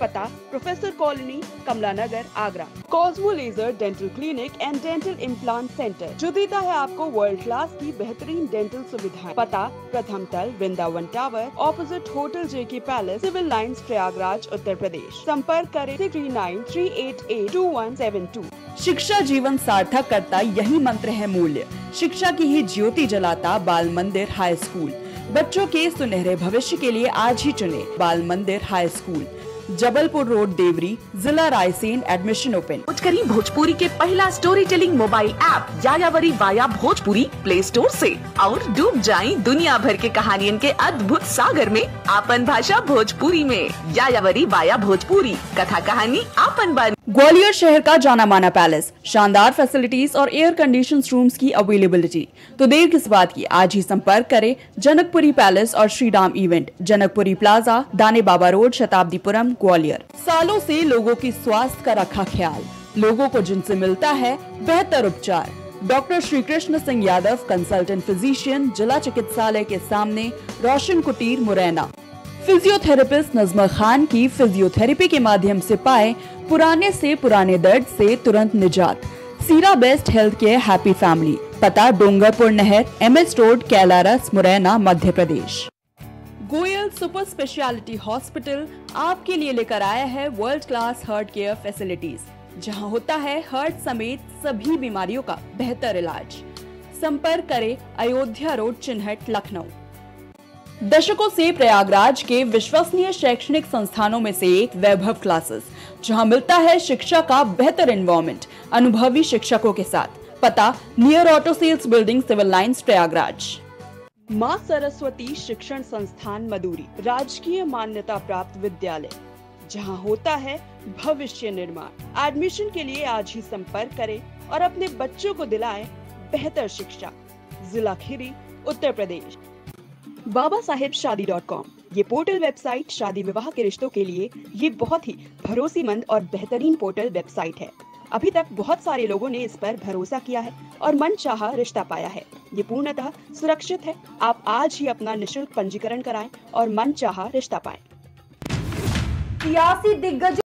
पता professor colony, Kamla Nagar, Agra. Cosmo laser dental clinic and dental implant centre, जो देता है आपको वर्ल्ड क्लास की बेहतरीन डेंटल सुविधाएं। पता प्रथम तल, Vrindavan tower, opposite hotel JK palace, civil lines, Prayagraj, Uttar Pradesh. संपर्क करें 3938822172। शिक्षा जीवन सार्थक करता यही मंत्र है मूल्य। शिक्षा की ही ज्योति जलाता बाल मंदिर हाई स्कूल। बच्चों के सुनहरे भविष्य के लिए आज ही चुने Bal Mandir high school, Jabalpur road, Deori, जिला रायसेन। Admission open. करी भोजपुरी के पहला story telling mobile app Yayavari via Bhojpuri play store से और डूब जाएं दुनिया भर के कहानियन के अद्भुत सागर में आपन भाषा भोजपुरी में। यायावरी वाया भोजपुरी, कथा कहानी आपन बानी। ग्वालियर शहर का जाना माना पैलेस, शानदार फैसिलिटीज और एयर कंडीशन रूम्स की अवेलेबिलिटी। तो देर किस बात की, आज ही संपर्क करें जनकपुरी पैलेस और श्रीराम इवेंट, जनकपुरी प्लाजा, दाने बाबा रोड, शताब्दीपुरम, ग्वालियर। सालों से लोगों की स्वास्थ्य का रखा ख्याल, लोगों को जिनसे मिलता है बेहतर उपचार। Doctor Shri Krishna Singh Yadav, consultant physician, जिला चिकित्सालय के सामने, रोशन कुटीर, मुरैना। फिजियोथेरेपिस्ट नजमा खान की फिजियोथेरेपी के माध्यम से पाए पुराने से पुराने दर्द से तुरंत निजात। सीरा best health care happy family. पता डोंगरपुर नहर, MS road, Kailaras, Morena, Madhya Pradesh. Goyal super speciality hospital आपके लिए लेकर आया है world class heart care facilities. जहां होता है हार्ट समेत सभी बीमारियों का बेहतर इलाज। संपर्क करें अयोध्या रोड, चिन्हट, लखनऊ। दशकों से प्रयागराज के विश्वसनीय शैक्षणिक संस्थानों में से एक वैभव क्लासेस, जहां मिलता है शिक्षा का बेहतर एनवायरनमेंट अनुभवी शिक्षकों के साथ। पता near auto sales building, civil lines, Prayagraj. मां सरस्वती शिक्षण संस्थान मदुरी, राजकीय मान्यता प्राप्त विद्यालय, जहां होता है भविष्य निर्माण। एडमिशन के लिए आज ही संपर्क करें और अपने बच्चों को दिलाएं बेहतर शिक्षा। जिला खीरी, उत्तर प्रदेश। babasahebshadi.com, ये पोर्टल वेबसाइट शादी विवाह के रिश्तों के लिए ये बहुत ही भरोसेमंद और बेहतरीन पोर्टल वेबसाइट है। अभी तक बहुत सारे लोगों ने इस पर भरोसा किया है और मनचाहा रिश्ता पाया है। ये पूर्णतः सुरक्षित है। आप आज ही अपना निशुल्क पंजीकरण कराएं और मनचाहा रिश्ता पाएं। सियासी दिग्गजों